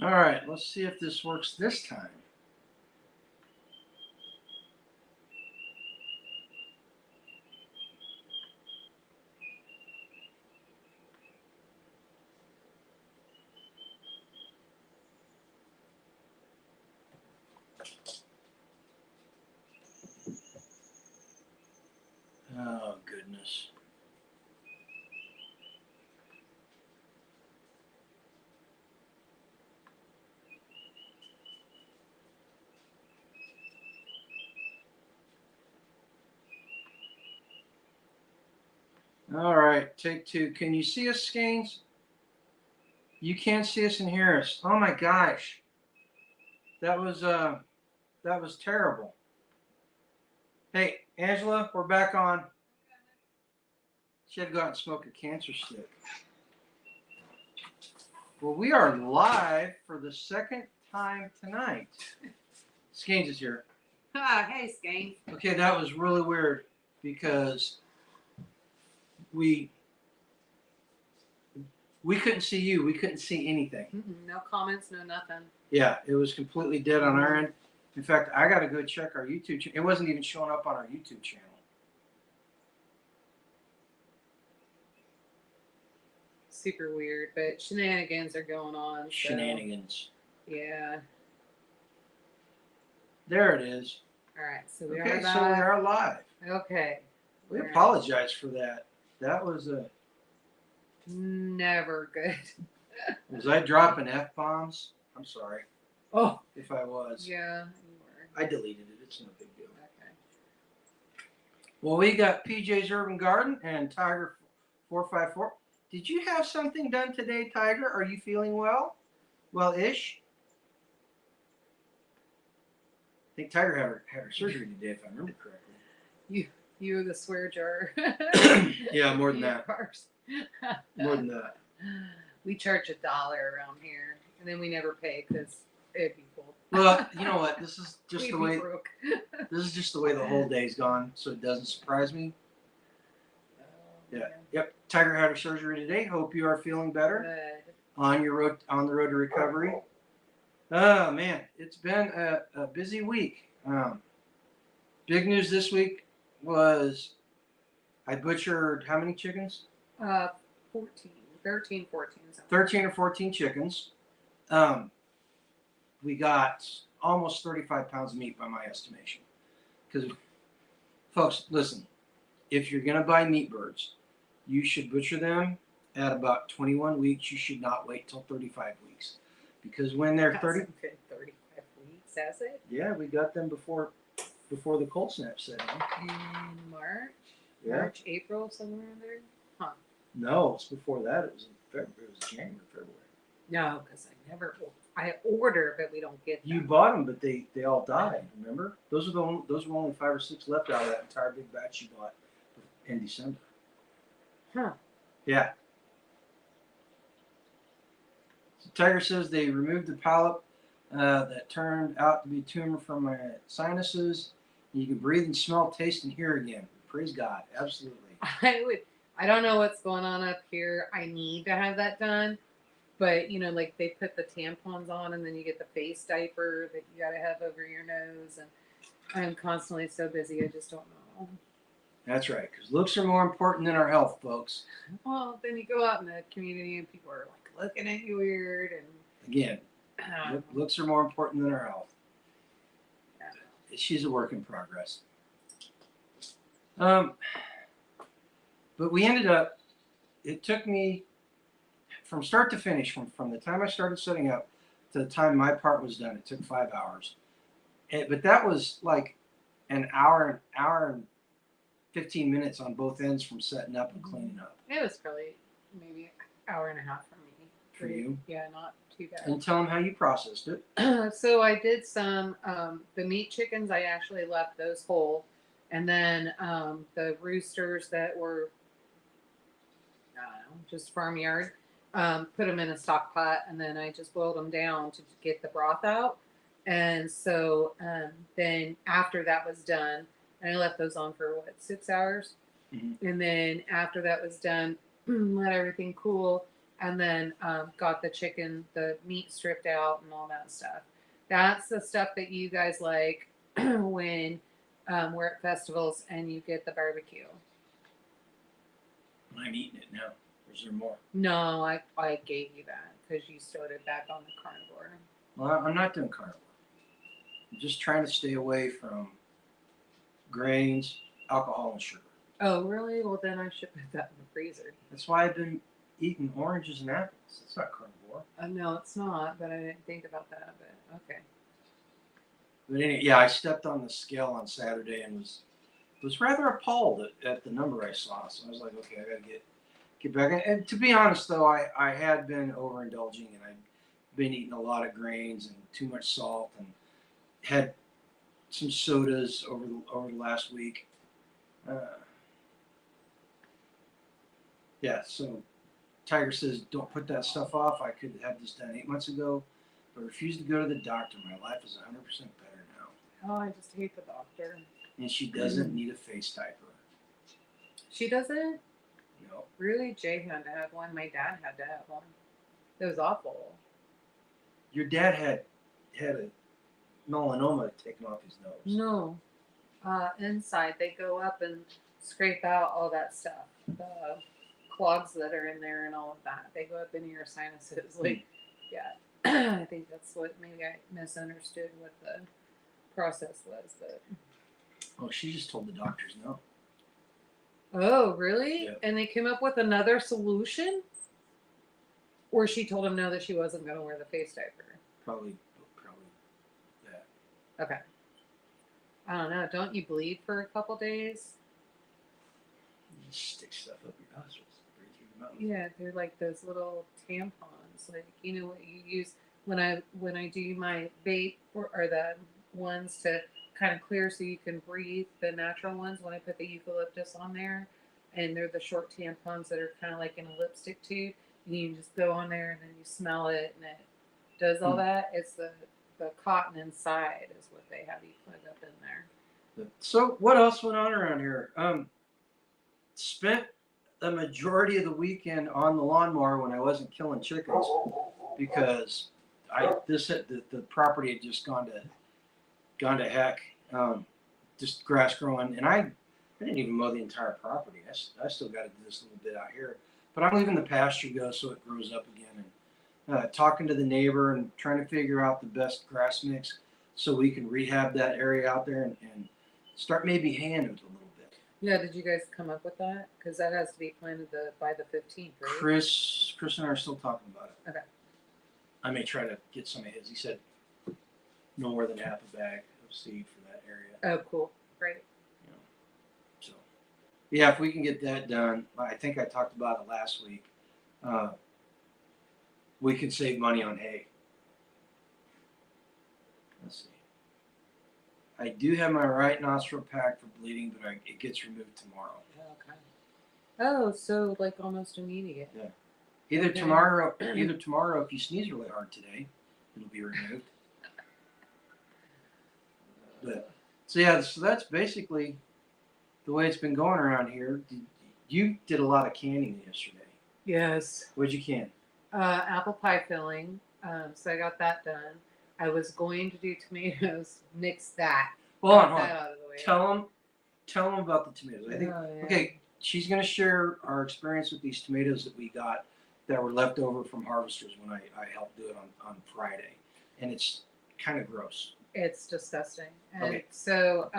All right, let's see if this works this time. Oh, goodness. All right, take two. Can you see us, Skeins? You can't see us and hear us. Oh my gosh. That was that was terrible. Hey, Angela, we're back on. She had to go out and smoke a cancer stick. Well, we are live for the second time tonight. Skeins is here. Hey, Skeins. Okay, that was really weird because we couldn't see you. We couldn't see anything. No comments, no nothing. Yeah, it was completely dead on our end. In fact, I got to go check our YouTube channel. It wasn't even showing up on our YouTube channel. Super weird, but shenanigans are going on. So, Shenanigans. yeah. There it is. All right, so we Okay, are live. so we are live. Okay. We apologize for that. That was never good. Was I dropping F-bombs? I'm sorry. Oh. If I was. Yeah, you were. I deleted it. It's no big deal. Okay. Well, we got PJ's Urban Garden and Tiger 454. Did you have something done today, Tiger? Are you feeling well? Well-ish? I think Tiger had her surgery today, if I remember correctly. You the swear jar. Yeah, more than that. More than that. We charge $1 around here, and then we never pay because it'd be full. Well, you know what? This is just We'd the be way. broke. This is just the way the whole day's gone, so it doesn't surprise me. Yeah. Yep. Tiger had her surgery today. Hope you are feeling better. Good. On the road to recovery. Oh man, it's been a busy week. Big news this week was I butchered how many chickens? 13, 14. 13 or 14 chickens. We got almost 35 pounds of meat by my estimation. Because, folks, listen, if you're going to buy meat birds, you should butcher them at about 21 weeks. You should not wait till 35 weeks. Because when they're 35 weeks, has it? Yeah, we got them before the cold snap set in. In March? Yeah. March, April, somewhere in there? Huh. No, it's before that. It was in February. It was January, February. No, because I order, but we don't get them. You bought them, but they all died. Remember? Those were only 5 or 6 left out of that entire big batch you bought in December. Huh. Yeah. So Tiger says they removed the polyp that turned out to be a tumor from my sinuses. You can breathe and smell, taste, and hear again. Praise God. Absolutely. I don't know what's going on up here. I need to have that done. But, like they put the tampons on and then you get the face diaper that you got to have over your nose. And I'm constantly so busy, I just don't know. That's right, because looks are more important than our health, folks. Well, then you go out in the community and people are like looking at you weird. And again, looks are more important than our health. Yeah. She's a work in progress. But we ended up, it took me from start to finish, from the time I started setting up to the time my part was done, it took 5 hours. But that was like an hour and 15 minutes on both ends from setting up and cleaning up. It was probably maybe an hour and a half for me. For you? Yeah, not too bad. And tell them how you processed it. So I did some, the meat chickens, I actually left those whole. And then the roosters that were, just farmyard, put them in a stock pot. And then I just boiled them down to get the broth out. And so then after that was done, and I left those on for 6 hours? Mm-hmm. And then after that was done, let everything cool. and then got the meat stripped out and all that stuff. That's the stuff that you guys like when we're at festivals and you get the barbecue. I'm eating it now. Is there more? No, I gave you that because you started back on the carnivore. Well, I'm not doing carnivore. I'm just trying to stay away from grains, alcohol, and sugar. Oh, really? Well, then I should put that in the freezer. That's why I've been eating oranges and apples. It's not carnivore. No, it's not, but I didn't think about that. But okay. But anyway, yeah, I stepped on the scale on Saturday and was rather appalled at the number I saw. So I was like, okay, I got to get back. And to be honest, though, I had been overindulging and I'd been eating a lot of grains and too much salt and had some sodas over the last week. Yeah, so Tiger says, don't put that stuff off. I could have this done 8 months ago, but refused to go to the doctor. My life is 100% better now. Oh, I just hate the doctor. And she doesn't need a face diaper. She doesn't? No. Really? Jay had to have one. My dad had to have one. It was awful. Your dad had a melanoma taken off his nose. No. Inside, they go up and scrape out all that stuff. The clogs that are in there and all of that. They go up into your sinuses. Like, yeah. I think that's what maybe I misunderstood what the process was. But Oh, she just told the doctors no. oh, really? Yeah. And they came up with another solution? Or she told him no, that she wasn't going to wear the face diaper? Probably that. Okay. I don't know. Don't you bleed for a couple days? You just stick stuff up your nostrils, right through your mouth. Yeah, they're like those little tampons. Like, you know what you use when I do my vape or the ones to kind of clear so you can breathe, the natural ones when I put the eucalyptus on there, and they're the short tampons that are kind of like in a lipstick tube, and you just go on there and then you smell it and it does all that. It's the cotton inside is what they have you put up in there. So what else went on around here? Spent the majority of the weekend on the lawnmower when I wasn't killing chickens because the property had just gone to heck. Just grass growing, and I didn't even mow the entire property. I still got to do this little bit out here, but I'm leaving the pasture go so it grows up again. And talking to the neighbor and trying to figure out the best grass mix so we can rehab that area out there and start maybe haying it a little bit. Yeah, did you guys come up with that? Because that has to be planted by the 15th, right? Chris and I are still talking about it. Okay. I may try to get some of his. He said no more than half a bag of seed for that area. Oh, cool. Great. So, yeah, if we can get that done, I think I talked about it last week. We can save money on hay. Let's see. I do have my right nostril packed for bleeding, but it gets removed tomorrow. Okay. Oh, so like almost immediate. Yeah. Either tomorrow, if you sneeze really hard today, it'll be removed. But so that's basically the way it's been going around here. You did a lot of canning yesterday. Yes. What'd you can? Apple pie filling. So I got that done. I was going to do tomatoes. Mix that. Well, Got that out of the way. Tell them about the tomatoes. I think. Oh, yeah. Okay, she's gonna share our experience with these tomatoes that we got that were left over from harvesters when I helped do it on Friday, and it's kind of gross. It's disgusting. And Okay. so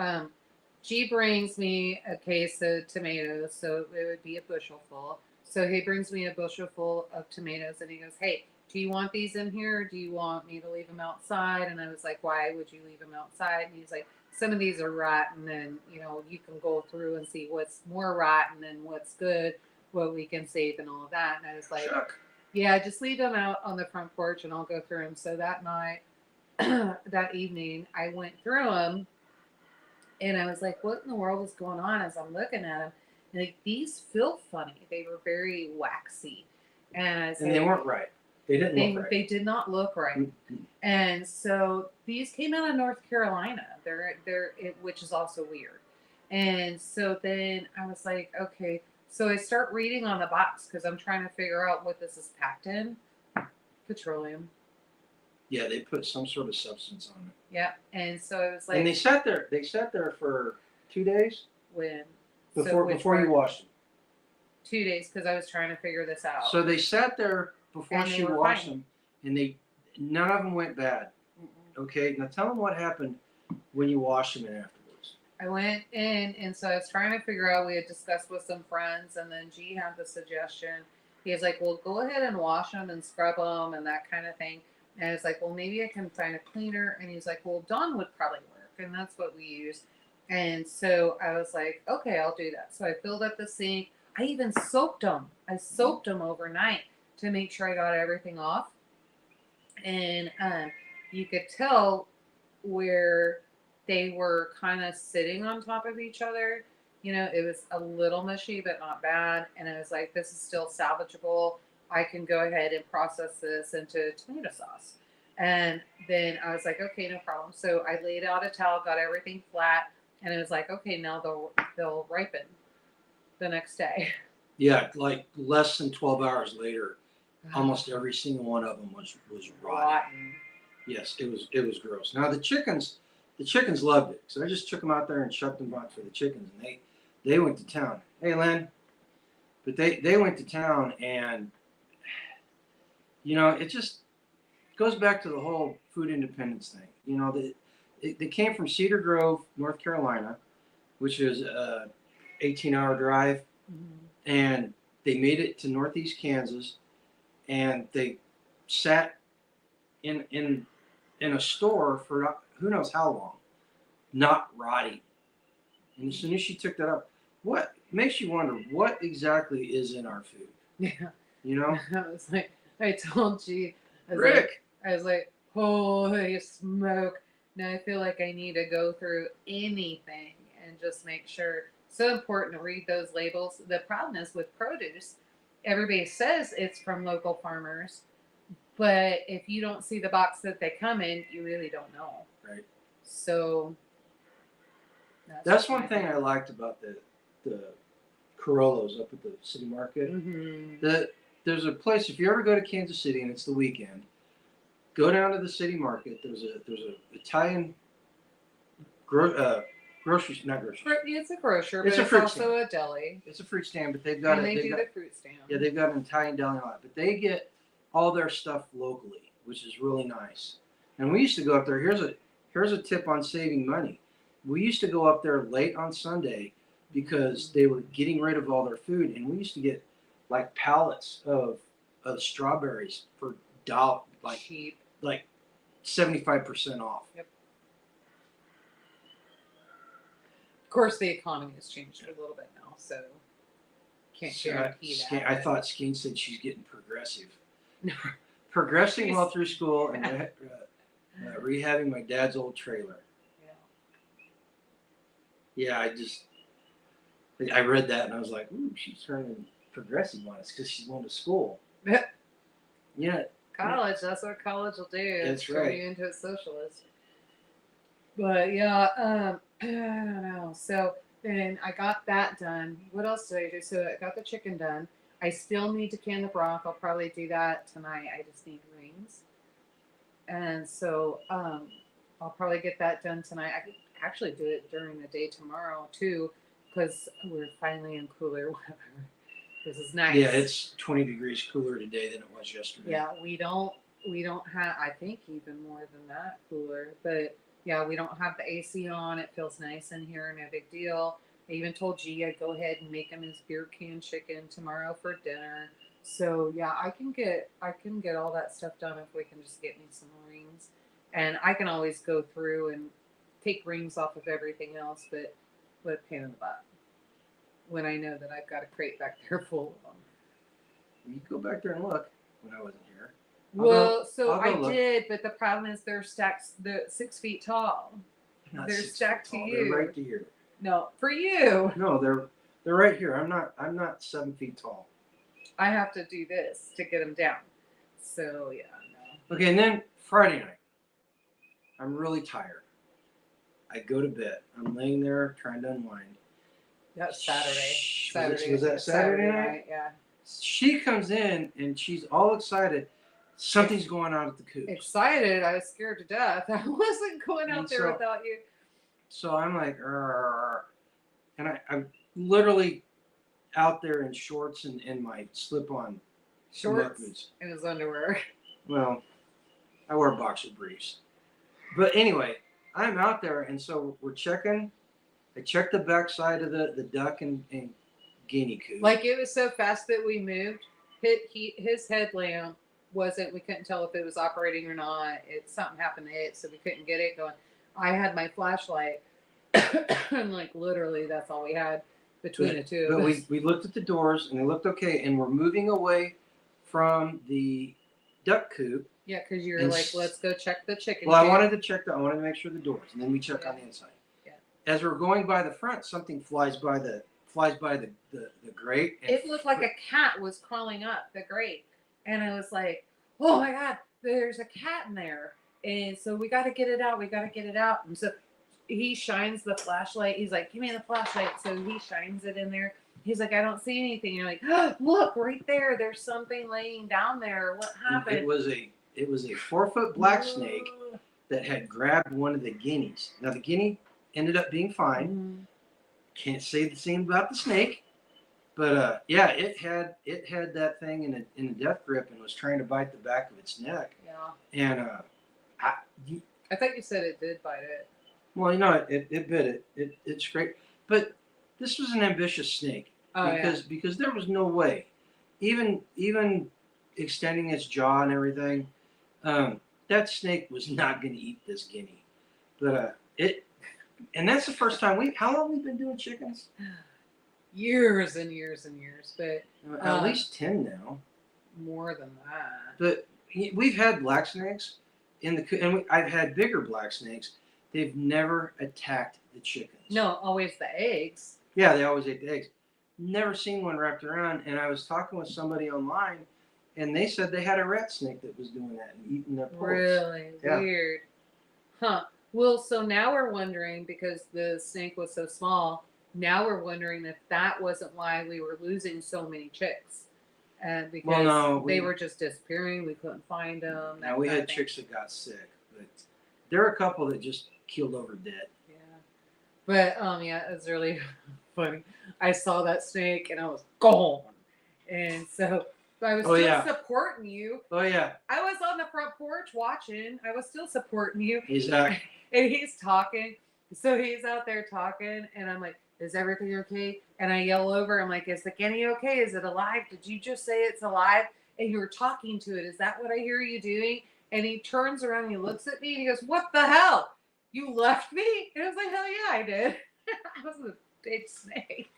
G brings me a case of tomatoes, so it would be a bushel full. So he brings me a bushel full of tomatoes, and he goes, "Hey, do you want these in here, or do you want me to leave them outside?" And I was like, "Why would you leave them outside?" And he's like, "Some of these are rotten, and you can go through and see what's more rotten and what's good, what we can save, and all of that." And I was like, Chuck. "Yeah, just leave them out on the front porch, and I'll go through them." So that night, that evening, I went through them, and I was like, "What in the world is going on?" As I'm looking at them, and like, these feel funny. They were very waxy, and I said, And they weren't right. They didn't look right. They did not look right. Mm-hmm. And so these came out of North Carolina. Which is also weird. And so then I was like, okay, So I start reading on the box because I'm trying to figure out what this is packed in. Petroleum. Yeah, they put some sort of substance on it. Yeah, and so it was like. And they sat there. They sat there for 2 days When? before you washed them. 2 days because I was trying to figure this out. So they sat there before And they she were washed fine. them, and none of them went bad. Okay, now tell them what happened when you washed them in afterwards. I went in, and so I was trying to figure out. We had discussed with some friends, and then G had the suggestion. He was like, "Well, go ahead and wash them and scrub them and that kind of thing." And I was like, "Well, maybe I can find a cleaner." And he's like, "Well, Dawn would probably work," and that's what we use. And so I was like, "Okay, I'll do that." So I filled up the sink. I even soaked them. I soaked them overnight to make sure I got everything off. And you could tell where they were kind of sitting on top of each other. You know, it was a little mushy, but not bad. And I was like, this is still salvageable. I can go ahead and process this into tomato sauce. And then I was like, okay, no problem. So I laid out a towel, got everything flat, and it was like, okay, now they'll ripen the next day. Yeah, like less than 12 hours later, almost every single one of them was rotten. Yes, it was gross. Now the chickens loved it. So I just took them out there and shut them out for the chickens, and they went to town. Hey, Len, but they went to town, and you know, it just goes back to the whole food independence thing. You know, they came from Cedar Grove, North Carolina, which is a 18-hour drive, and they made it to Northeast Kansas, and they sat in a store for who knows how long, not rotting. And as soon as she took that up, what makes you wonder what exactly is in our food? Yeah. You know? I was like, I told G, Rick. I was like, holy smoke. Now I feel like I need to go through anything and just make sure. So important to read those labels. The problem is with produce, everybody says it's from local farmers, but if you don't see the box that they come in, you really don't know. Right. So that's one thing I liked about the Corollos up at the city market. Mm-hmm. There's a place, if you ever go to Kansas City and it's the weekend, go down to the city market. There's a Italian grocery, not grocery. It's a grocer, but It's a it's fruit also stand. a deli. It's a fruit stand, but they've got and they do the fruit stand. Yeah, they've got an Italian deli and all that, but they get all their stuff locally, which is really nice. And we used to go up there. Here's a tip on saving money. We used to go up there late on Sunday because they were getting rid of all their food, and we used to get like pallets of strawberries for cheap, like 75% off. Yep. Of course, the economy has changed a little bit now, so can't guarantee that. I thought Skeen said she's getting progressive. Progressing well through school and rehabbing my dad's old trailer. Yeah, I read that and I was like, ooh, she's turning progressive on us because she's going to school. Yeah. College, that's what college will do. That's turn right. you into a socialist. But yeah, I don't know. So then I got that done. What else did I do? So I got the chicken done. I still need to can the broth. I'll probably do that tonight. I just need rings. And so I'll probably get that done tonight. I could actually do it during the day tomorrow too, because we're finally in cooler weather. This is nice. Yeah, it's 20 degrees cooler today than it was yesterday. Yeah, we don't have, I think even more than that cooler, but yeah, we don't have the AC on. It feels nice in here, no big deal. I even told G I'd go ahead and make him his beer can chicken tomorrow for dinner. So yeah, I can get all that stuff done if we can just get me some rings. And I can always go through and take rings off of everything else, but what a pain in the butt when I know that I've got a crate back there full of them. You go back there and look when I wasn't here. I did, but the problem is they're stacked. They're 6 feet tall. They're stacked to you. They're right to here. No, for you. No, they're right here. I'm not 7 feet tall. I have to do this to get them down. So yeah, no. Okay, and then Friday night, I'm really tired. I go to bed. I'm laying there trying to unwind, That was Saturday. Was that Saturday night? Yeah. She comes in and she's all excited. Something's going on at the coop. Excited. I was scared to death. I wasn't going out there without you. So I'm like, and I'm literally out there in shorts and my slip-on Shorts boots. and his underwear. Well, I wear boxer briefs. But anyway, I'm out there, and so we're checking. I checked the backside of the duck and guinea coop. Like, it was so fast that we moved. His headlamp wasn't, we couldn't tell if it was operating or not. Something happened to it, so we couldn't get it going. I had my flashlight, and like literally that's all we had between the two of us. But we looked at the doors, and they looked okay, and we're moving away from the duck coop. Yeah, because you were like, let's go check the chicken. Well, I wanted to make sure the doors, and then we check on the inside. Yeah. As we're going by the front, something flies by the grate. It looked like a cat was crawling up the grate, and I was like, oh my God, there's a cat in there. And so we got to get it out. And so he shines the flashlight. He's like, give me the flashlight. So he shines it in there. He's like, I don't see anything. You're like, oh, look right there. There's something laying down there. What happened? It was a 4-foot black snake that had grabbed one of the guineas. Now the guinea ended up being fine. Mm-hmm. Can't say the same about the snake, but yeah, it had that thing in a death grip and was trying to bite the back of its neck. Yeah. And I thought you said it did bite it. Well, you know, it bit it. It scraped. But this was an ambitious snake because there was no way, even extending its jaw and everything, that snake was not going to eat this guinea. But and that's the first time how long have we been doing chickens? Years and years and years, but at least 10 now. More than that. But we've had black snakes I've had bigger black snakes. They've never attacked the chickens. No, always the eggs. Yeah, they always ate the eggs. Never seen one wrapped around. And I was talking with somebody online, and they said they had a rat snake that was doing that and eating their poults. Really? Yeah. Weird. Huh. Well, so now we're wondering, because the snake was so small, now we're wondering if that wasn't why we were losing so many chicks. And because they were just disappearing, we couldn't find them. Now we had chicks that got sick, but there are a couple that just keeled over dead. Yeah. But yeah, it was really funny. I saw that snake and I was gone. And so I was still supporting you. Oh yeah. I was on the front porch watching. I was still supporting you. Exactly. And he's talking. So he's out there talking, and I'm like, is everything okay? And I yell over, I'm like, is the guinea okay? Is it alive? Did you just say it's alive? And you were talking to it. Is that what I hear you doing? And he turns around and he looks at me and he goes, what the hell? You left me? And I was like, hell yeah, I did. I was a big snake.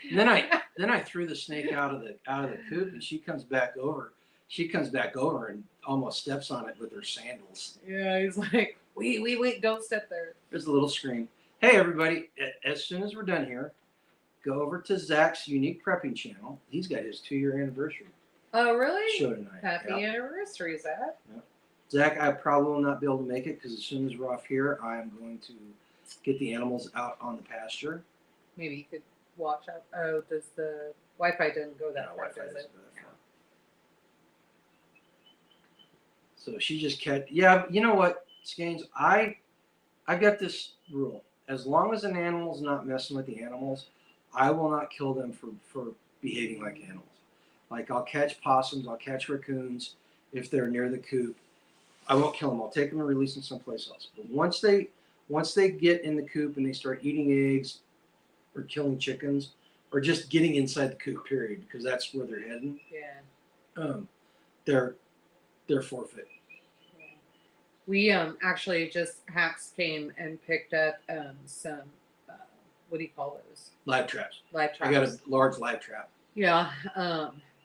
And then I threw the snake out of the coop, and she comes back over. She comes back over and almost steps on it with her sandals. Yeah, he's like, wait, don't step there. There's a little scream. Hey, everybody, as soon as we're done here, go over to Zach's Unique Prepping channel. He's got his 2-year anniversary. Oh, really? Show tonight. Happy anniversary, Zach. Yep. Zach, I probably will not be able to make it because as soon as we're off here, I'm going to get the animals out on the pasture. Maybe you could watch out. Oh, does the Wi-Fi doesn't go that far, Wi-Fi does it? So she just kept, yeah, you know what, Skeins, I got this rule. As long as an animal's not messing with the animals, I will not kill them for behaving like animals. Like, I'll catch possums, I'll catch raccoons if they're near the coop. I won't kill them. I'll take them and release them someplace else. But once they get in the coop and they start eating eggs or killing chickens or just getting inside the coop, period, because that's where they're heading. Yeah. They're forfeit. Yeah. We actually just Hacks came and picked up some what do you call those? Live traps. Live traps. I got a large live trap. Yeah,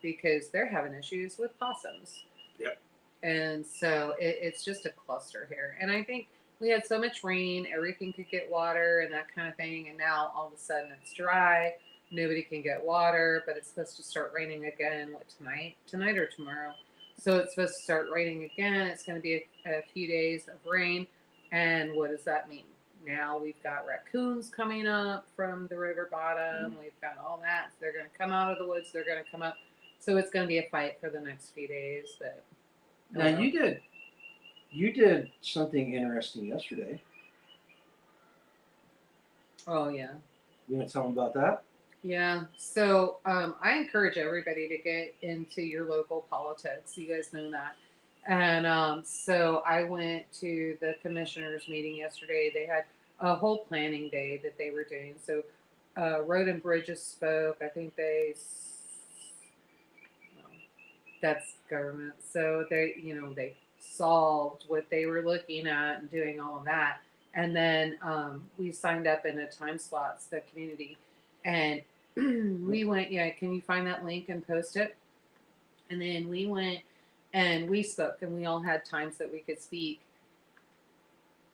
because they're having issues with possums. Yep. And so it's just a cluster here. And I think we had so much rain, everything could get water and that kind of thing. And now all of a sudden it's dry. Nobody can get water, but it's supposed to start raining again. What, tonight or tomorrow? So it's supposed to start raining again. It's going to be a few days of rain. And what does that mean? now we've got raccoons coming up from the river bottom. We've got all that. So they're going to come out of the woods. They're going to come up. So it's going to be a fight for the next few days. But now you did something interesting yesterday. oh yeah. You want to tell them about that? Yeah. So I encourage everybody to get into your local politics. You guys know that. And so I went to the commissioners meeting yesterday. They had a whole planning day that they were doing. So Road and Bridges spoke. I think that's government. So they solved what they were looking at and doing all of that. And then we signed up in a time slots, the community, and we went. Yeah, can you find that link and post it? And then we went and we spoke, and we all had times that we could speak.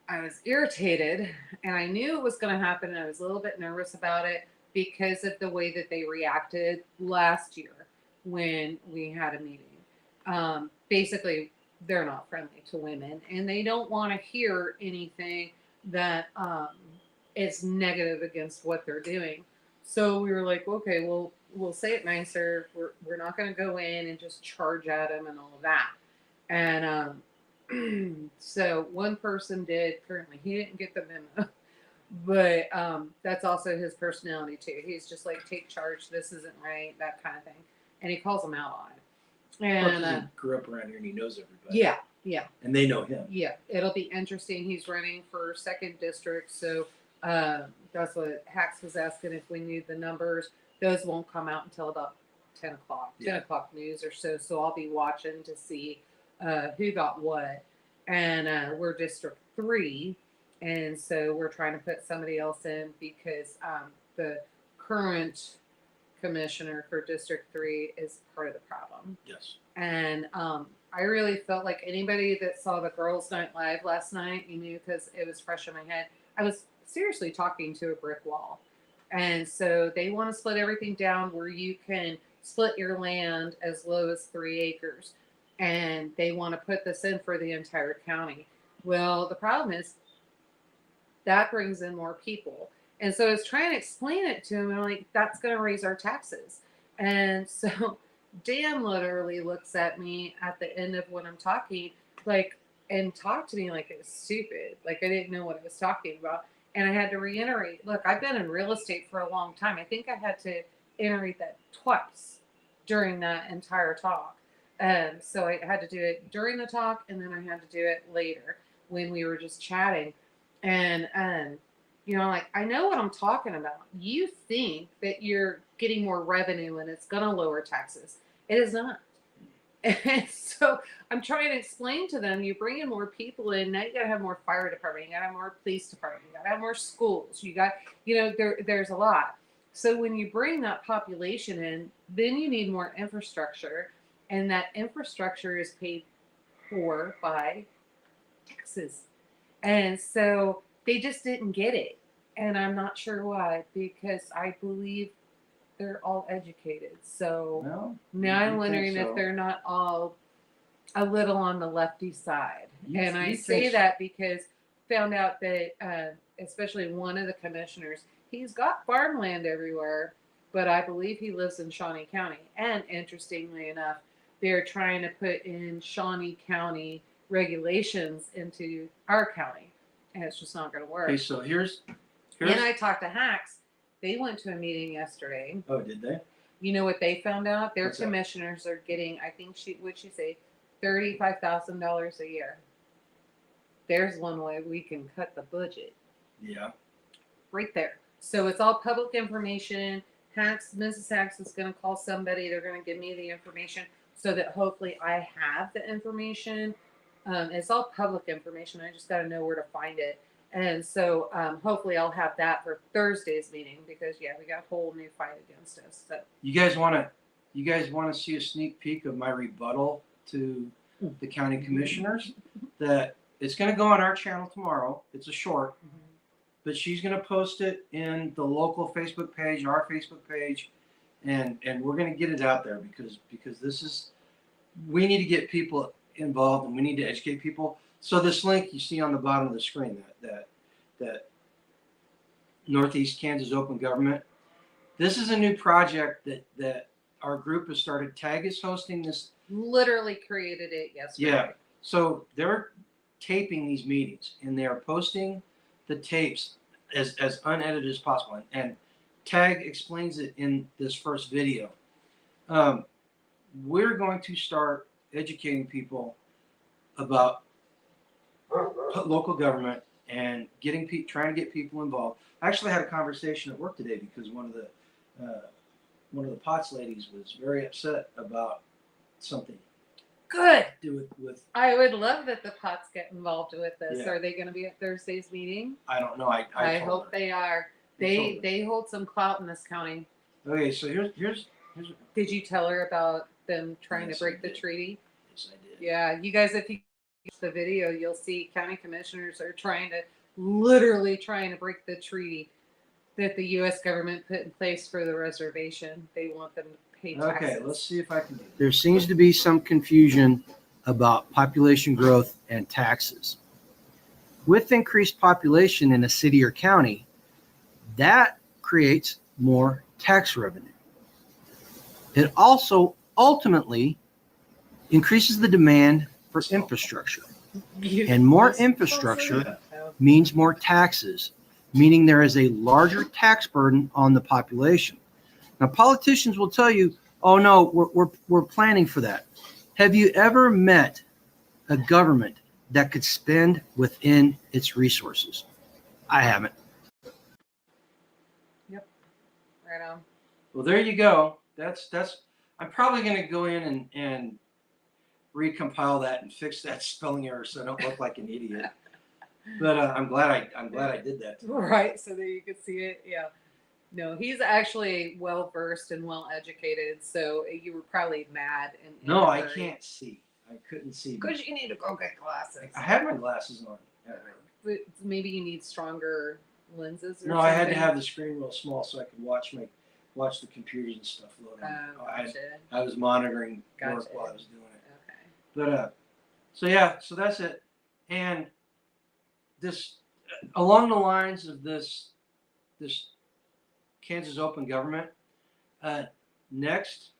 I was irritated, and I knew it was going to happen, and I was a little bit nervous about it because of the way that they reacted last year when we had a meeting. Basically, they're not friendly to women, and they don't want to hear anything that is negative against what they're doing. So we were like, okay, well, we'll say it nicer. We're not going to go in and just charge at them and all of that. And so one person did. Currently, he didn't get the memo, but that's also his personality too. He's just like, take charge. This isn't right. That kind of thing. And he calls them out on it. And he grew up around here and he knows everybody. yeah, yeah. And they know him. Yeah, it'll be interesting. He's running for 2nd district, so that's what Hax was asking if we knew the numbers. Those won't come out until about 10 o'clock, 10 o'clock news or so. So I'll be watching to see who got what. And we're District 3, and so we're trying to put somebody else in because the current commissioner for District 3 is part of the problem. Yes. And I really felt like anybody that saw the Girls Night Live last night, you knew, because it was fresh in my head. I was seriously talking to a brick wall. And so they want to split everything down where you can split your land as low as 3 acres. And they want to put this in for the entire county. Well, the problem is that brings in more people. And so I was trying to explain it to him, and I'm like, that's going to raise our taxes. And so Dan literally looks at me at the end of when I'm talking, like, and talked to me like it was stupid. Like I didn't know what I was talking about. And I had to reiterate, look, I've been in real estate for a long time. I think I had to iterate that twice during that entire talk. So I had to do it during the talk, and then I had to do it later when we were just chatting. And, like, I know what I'm talking about. You think that you're getting more revenue and it's going to lower taxes. It is not. And so I'm trying to explain to them, you bring in more people in, now you got to have more fire department, you got to have more police department, you got to have more schools, you got, there's a lot. So when you bring that population in, then you need more infrastructure, and that infrastructure is paid for by taxes. And so they just didn't get it. And I'm not sure why, because I believe they're all educated. So now I'm wondering if they're not all a little on the lefty side. And I say that because found out that especially one of the commissioners, he's got farmland everywhere, but I believe he lives in Shawnee County. And interestingly enough, they're trying to put in Shawnee County regulations into our county, and it's just not going to work. Okay, so here's and I talked to Hax. They went to a meeting yesterday. Oh, did they? You know what they found out? Their What's commissioners are getting, I think would she say, $35,000 a year. There's one way we can cut the budget. Yeah. Right there. So it's all public information. Mrs. Hax is going to call somebody. They're going to give me the information so that hopefully I have the information. It's all public information. I just got to know where to find it. And so hopefully I'll have that for Thursday's meeting because, we got a whole new fight against us. So you guys want to see a sneak peek of my rebuttal to the county commissioners? That it's going to go on our channel tomorrow. It's a short, but she's going to post it in the local Facebook page, our Facebook page, and we're going to get it out there because we need to get people involved and we need to educate people. So this link you see on the bottom of the screen that Northeast Kansas Open Government. This is a new project that our group has started. TAG is hosting this. Literally created it yesterday. Yeah. So they're taping these meetings and they are posting the tapes as unedited as possible. And TAG explains it in this first video. We're going to start educating people about local government and trying to get people involved. I actually had a conversation at work today because one of the POTS ladies was very upset about something Good. to do with I would love that the POTS get involved with this. Yeah. Are they going to be at Thursday's meeting? I don't know. I hope they are. They hold some clout in this county. Okay, so here's Did you tell her about them trying Yes, to break I the did. treaty? Yes, I did. Yeah, you guys, if you watch the video, you'll see county commissioners are literally trying to break the treaty that the U.S. government put in place for the reservation. They want them to pay taxes. Okay, let's see if I can do it. There seems to be some confusion about population growth and taxes. With increased population in a city or county, that creates more tax revenue. It also ultimately increases the demand for infrastructure. And more infrastructure means more taxes, meaning there is a larger tax burden on the population. Now, politicians will tell you, oh no, we're planning for that. Have you ever met a government that could spend within its resources? I haven't. Yep. Right on. Well, there you go. That's I'm probably going to go in and recompile that and fix that spelling error so I don't look like an idiot. But I'm glad I did that. Right, so that you could see it. Yeah. No, he's actually well versed and well educated. So you were probably mad. No, I can't see. I couldn't see. Because you need to go get glasses. I have my glasses on. But maybe you need stronger lenses. Or No, something. I had to have the screen real small so I could watch the computers and stuff load. Gotcha. I was monitoring work Gotcha. while I was doing it. Okay. But so yeah, so that's it. And this along the lines of this Kansas Open Government, next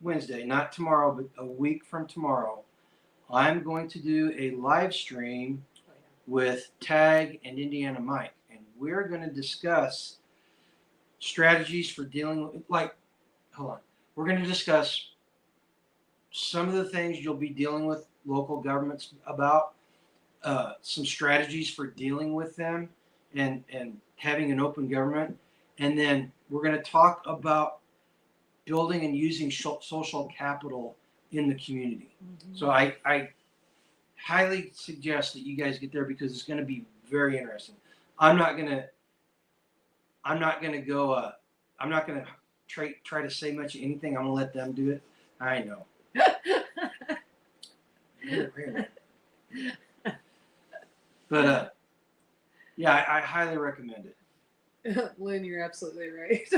Wednesday, not tomorrow, but a week from tomorrow, I'm going to do a live stream with Tag and Indiana Mike, and we're going to discuss strategies for dealing with, we're going to discuss some of the things you'll be dealing with local governments about, some strategies for dealing with them and having an open government. And then we're going to talk about building and using social capital in the community. Mm-hmm. So I highly suggest that you guys get there because it's going to be very interesting. I'm not going to try to say much of anything. I'm going to let them do it. I know. But yeah, I highly recommend it. Lynn, you're absolutely right.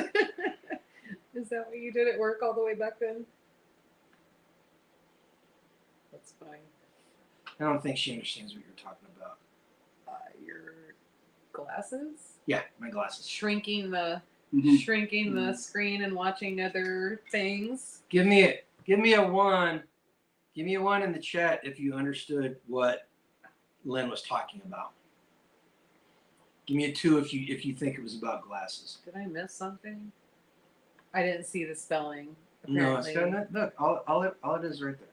Is that what you did at work all the way back then? That's fine. I don't think she understands what you're talking about. Your glasses? Yeah, my glasses. Shrinking the screen and watching other things. Give me a 1. Give me a 1 in the chat if you understood what Lynn was talking about. Give me a 2 if you think it was about glasses. Did I miss something? I didn't see the spelling. Apparently. No, it's look, all it is right there.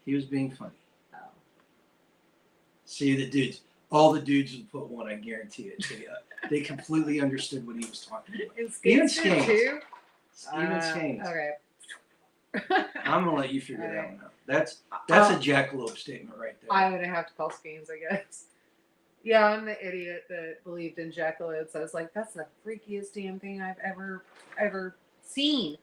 He was being funny. Oh. See all the dudes would put 1. I guarantee it. They completely understood what he was talking about. Even Skanes too. Even Skanes. Okay. I'm gonna let you figure that one out. That's a jackalope statement right there. I'm gonna have to call Skanes, I guess. Yeah, I'm the idiot that believed in jackalopes. I was like, that's the freakiest damn thing I've ever seen.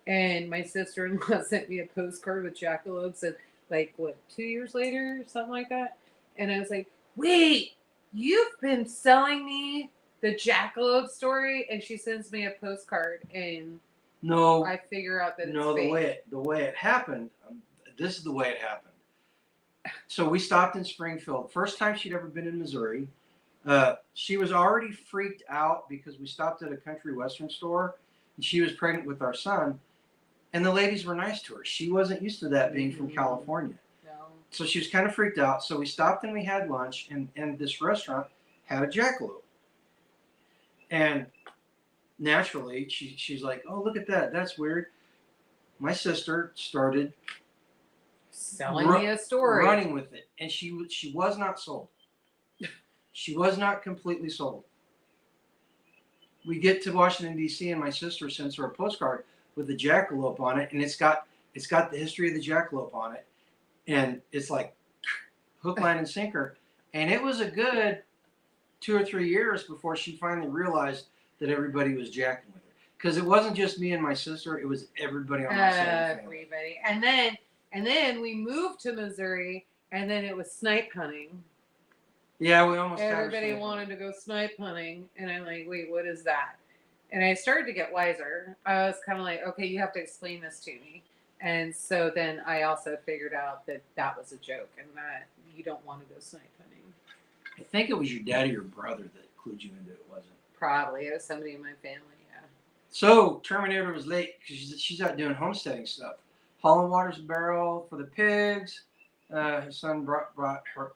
And my sister-in-law sent me a postcard with jackalopes, and 2 years later, something like that. And I was like, wait, you've been selling me the jackalope story? And she sends me a postcard, and no, I figure out that no, it's fake. the way it happened. This is the way it happened. So we stopped in Springfield. First time she'd ever been in Missouri. She was already freaked out because we stopped at a country western store and she was pregnant with our son. And the ladies were nice to her. She wasn't used to that being from California. No. So she was kind of freaked out. So we stopped and we had lunch, and this restaurant had a jackalope. And naturally, she's like, oh, look at that. That's weird. My sister started Selling me a story. running with it. And she was not sold. She was not completely sold. We get to Washington, D.C., and my sister sends her a postcard with the jackalope on it, and it's got the history of the jackalope on it. And it's like hook, line, and sinker. And it was a good 2 or 3 years before she finally realized that everybody was jacking with her. Because it wasn't just me and my sister; it was everybody on my side of the family. Everybody. And then we moved to Missouri, and then it was snipe hunting. Yeah, we almost. Everybody wanted to go snipe hunting, and I'm like, wait, what is that? And I started to get wiser. I was kind of like, okay, you have to explain this to me. And so then I also figured out that that was a joke and that you don't want to go snipe hunting. I think it was your dad or your brother that clued you into it, wasn't it? Probably. It was somebody in my family, yeah. So Terminator was late because she's out doing homesteading stuff. Hauling water's a barrel for the pigs. Her son brought her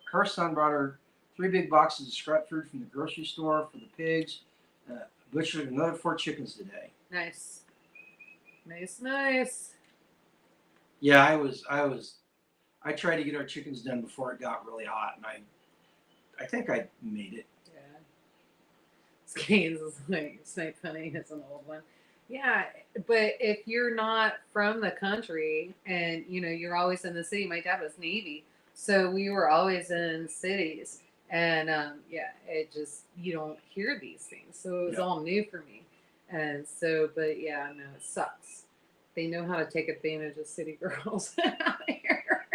3 big boxes of scrap food from the grocery store for the pigs. Butchered another 4 chickens today. Nice. Nice. Yeah, I tried to get our chickens done before it got really hot, and I think I made it. Yeah. Skanes is like snipe hunting is an old one. Yeah, but if you're not from the country and you're always in the city, my dad was Navy, so we were always in cities, and it just you don't hear these things, so it was all new for me, and so but yeah, no, it sucks. They know how to take advantage of city girls out here.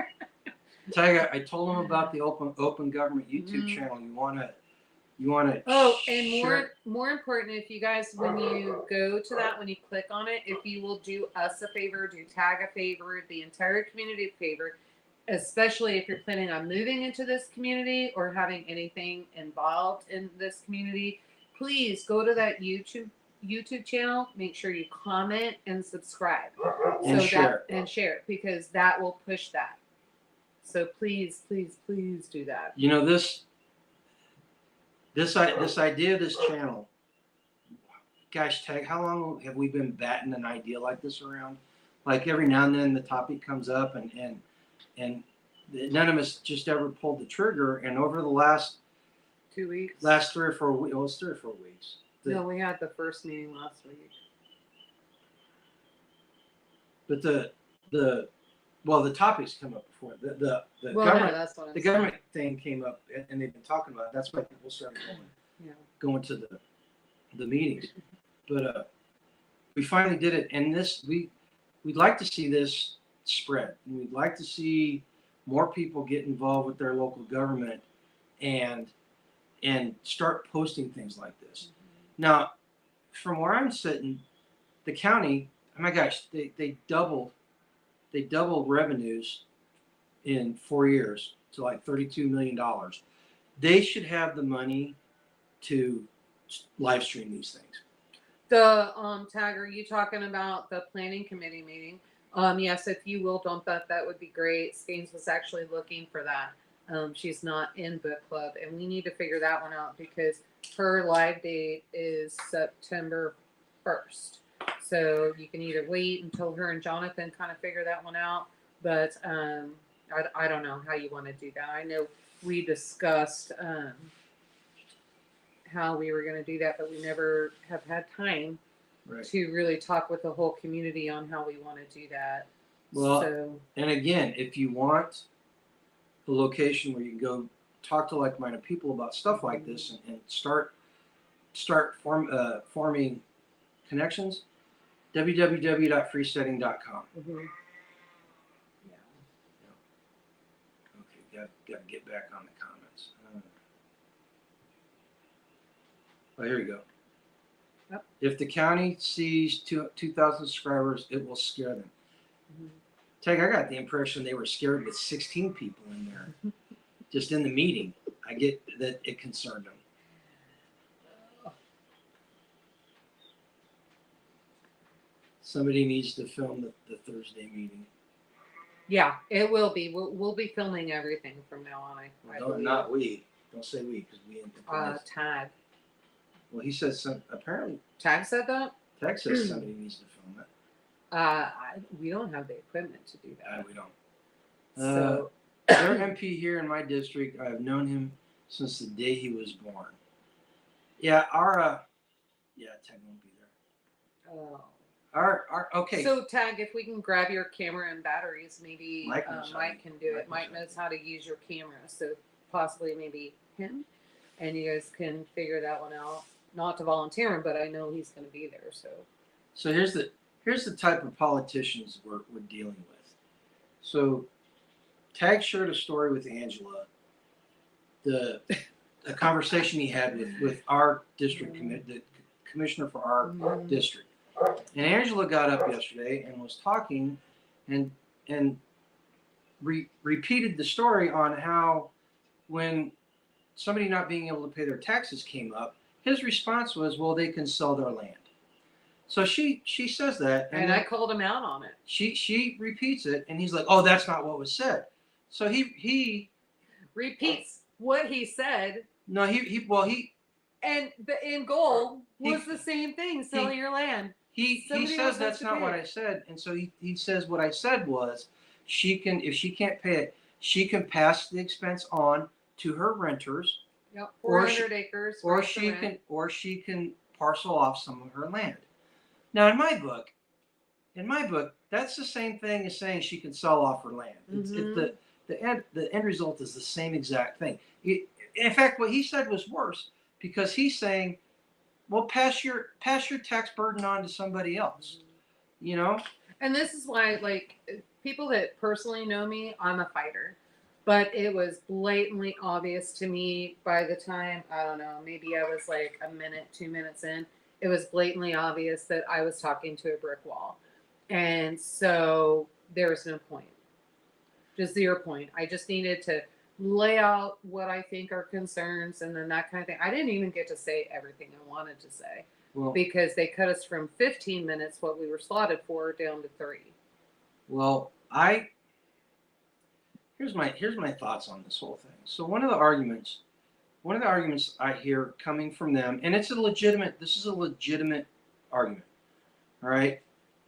Tiger, I told them about the open government YouTube channel. You wanna. Oh, and more important, if you guys, when you go to that, when you click on it, if you will do us a favor, do tag a favor, the entire community a favor, especially if you're planning on moving into this community or having anything involved in this community, please go to that YouTube channel. Make sure you comment and subscribe and share because that will push that. So please do that. This idea of this channel, gosh, Tag, how long have we been batting an idea like this around? Like every now and then the topic comes up and none of us just ever pulled the trigger. And over the last 2 weeks, last 3 or 4 weeks, well, it's 3 or 4 weeks. No, we had the first meeting last week. But the topics come up before the government thing came up, and they've been talking about it. That's why people started going to the meetings. But we finally did it, and we'd like to see this spread, and we'd like to see more people get involved with their local government and start posting things like this. Now, from where I'm sitting, the county, oh my gosh, they doubled revenues in 4 years to like $32 million. They should have the money to live stream these things. The Tag, are you talking about the planning committee meeting? Yes, if you will dump that would be great. Skanes was actually looking for that. She's not in book club, and we need to figure that one out because her live date is September 1st. So you can either wait until her and Jonathan kind of figure that one out, but I don't know how you want to do that. I know we discussed how we were going to do that, but we never have had time to really talk with the whole community on how we want to do that. Well, and again, if you want a location where you can go talk to like-minded people about stuff like this and start forming connections, www.freesteading.com. Okay, got to get back on the comments. Oh, here you go. Yep. If the county sees 2,000 subscribers, it will scare them. Tag, I got the impression they were scared with 16 people in there, just in the meeting. I get that it concerned them. Somebody needs to film the Thursday meeting. Yeah, it will be. We'll be filming everything from now on. I No, believe. not we. Don't say we, because we ain't the place. Tag. Well, he says some. Apparently, Tag said that. Tech says somebody needs to film it. We don't have the equipment to do that. We don't. So Their MP here in my district, I've known him since the day he was born. Yeah, Tech won't be there. oh. Okay. So Tag, if we can grab your camera and batteries, maybe Mike knows how Mike to- can do it. Mike Mike knows how to use your camera, so possibly maybe him, and you guys can figure that one out. Not to volunteer him, but I know he's going to be there. So here's the type of politicians we're dealing with. So Tag shared a story with Angela. A conversation he had with our district the commissioner for our district. And Angela got up yesterday and was talking and repeated the story on how when somebody not being able to pay their taxes came up, his response was, well, they can sell their land. So she says that. and I called him out on it. She repeats it, and he's like, oh, that's not what was said. So he Repeats what he said. No, And the end goal was the same thing: selling your land. He Somebody says else has that's to not pay what it. I said, and so he says what I said was, if she can't pay it, she can pass the expense on to her renters, Yep, Or 400 acres. or right to she rent. can parcel off some of her land. Now, in my book, that's the same thing as saying she can sell off her land. The end result is the same exact thing. In fact, what he said was worse, because he's saying, well, pass your tax burden on to somebody else. You know? And this is why, like, people that personally know me, I'm a fighter. But it was blatantly obvious to me by the time, I don't know, maybe I was like a minute, 2 minutes in, it was blatantly obvious that I was talking to a brick wall. And so there was no point. Just 0 point. I just needed to lay out what I think are concerns and then that kind of thing. I didn't even get to say everything I wanted to say, because they cut us from 15 minutes, what we were slotted for, down to 3. Well, here's my thoughts on this whole thing. So one of the arguments I hear coming from them, and this is a legitimate argument, all right,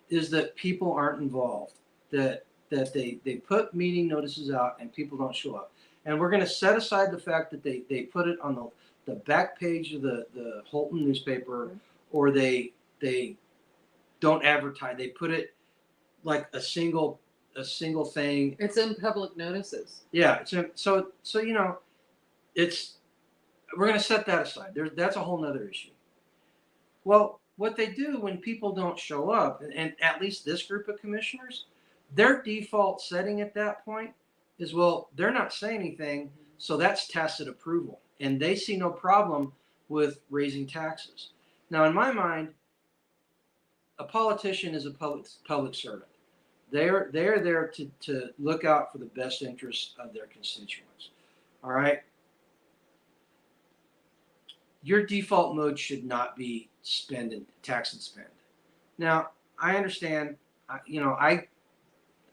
is that people aren't involved, that they put meeting notices out and people don't show up. And we're going to set aside the fact that they put it on the back page of the Holton newspaper, or they don't advertise. They put it like a single thing. It's in public notices. Yeah. So you know, we're going to set that aside. That's a whole nother issue. Well, what they do when people don't show up, and at least this group of commissioners, their default setting at that point is, well, they're not saying anything, so that's tacit approval, and they see no problem with raising taxes. Now, in my mind, a politician is a public servant. They're there to look out for the best interests of their constituents. All right. Your default mode should not be tax and spend. Now, I understand.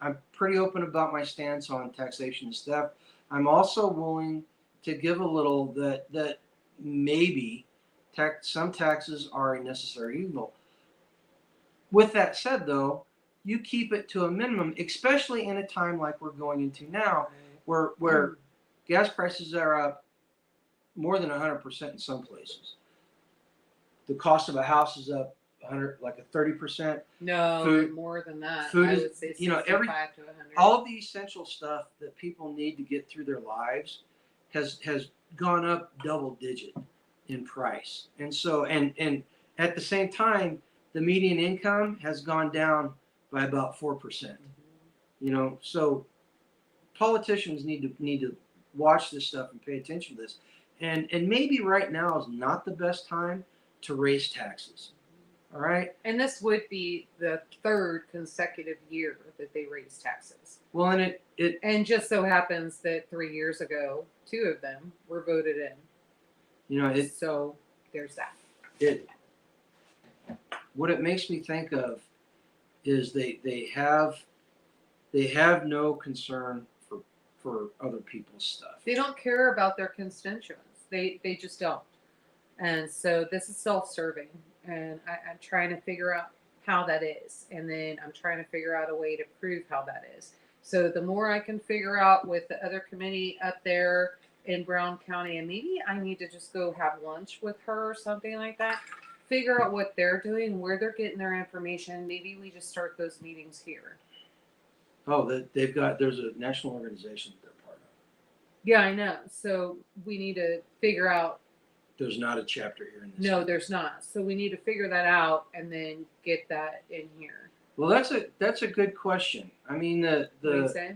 I'm pretty open about my stance on taxation and stuff. I'm also willing to give a little that maybe some taxes are a necessary evil. With that said, though, you keep it to a minimum, especially in a time like we're going into now, where gas prices are up more than 100% in some places. The cost of a house is up 30%. No, more than that. Food I is, would say 65 to 100. All of the essential stuff that people need to get through their lives has gone up double digit in price. And so and at the same time, the median income has gone down by about 4%. So politicians need to watch this stuff and pay attention to this. And maybe right now is not the best time to raise taxes. All right. And this would be the 3rd consecutive year that they raised taxes. Well, and and just so happens that 3 years ago, 2 of them were voted in. So there's that. What it makes me think of is they have no concern for other people's stuff. They don't care about their constituents. They just don't. And so this is self-serving, and I'm trying to figure out how that is, and then I'm trying to figure out a way to prove how that is. So the more I can figure out with the other committee up there in Brown County, and maybe I need to just go have lunch with her or something like that, figure out what they're doing, where they're getting their information. Maybe we just start those meetings here. Oh, there's a national organization that they're part of. Yeah, I know. So we need to figure out. There's not a chapter here in this. No, there's not. So we need to figure that out and then get that in here. Well, that's a good question. I mean, What do you say?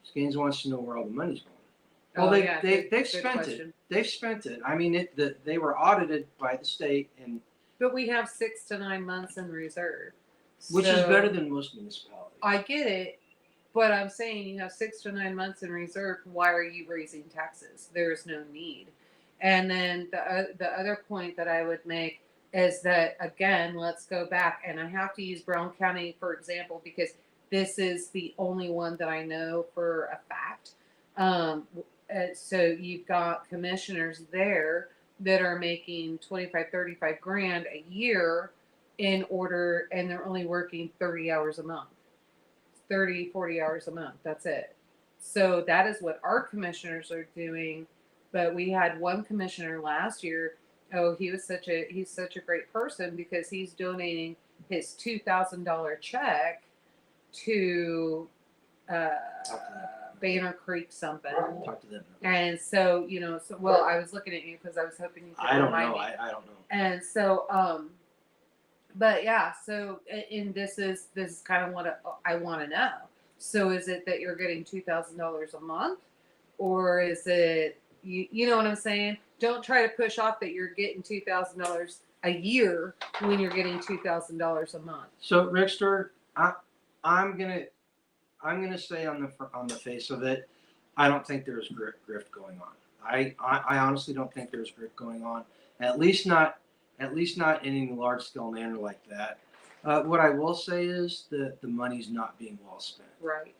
Skanes wants to know where all the money's going. Oh, Well, yeah, they've good spent question. it. They've spent it. I mean, they were audited by the state, and But we have 6 to 9 months in reserve. which is So, better than most municipalities. I get it, but I'm saying you have 6 to 9 months in reserve. Why are you raising taxes? There's no need. And then the other point that I would make is that, again, let's go back, and I have to use Brown County for example because this is the only one that I know for a fact. So you've got commissioners there that are making 25, 35 grand a year and they're only working 30 hours a month, 30, 40 hours a month. That's it. So that is what our commissioners are doing. But we had one commissioner last year. Oh, he's such a great person because he's donating his $2,000 check to Banner Creek something. Talk to them. And so, well, I was looking at you because I was hoping you could I don't remind know. me. I don't know. And so, but yeah, so, and this is kind of what I want to know. So is it that you're getting $2,000 a month, or is it, you know what I'm saying? Don't try to push off that you're getting $2,000 a year when you're getting $2,000 a month. So, Rickster, I'm gonna say on the face of it, I don't think there's grift going on. I honestly don't think there's grift going on. At least not in any large scale manner like that. What I will say is that the money's not being well spent. Right.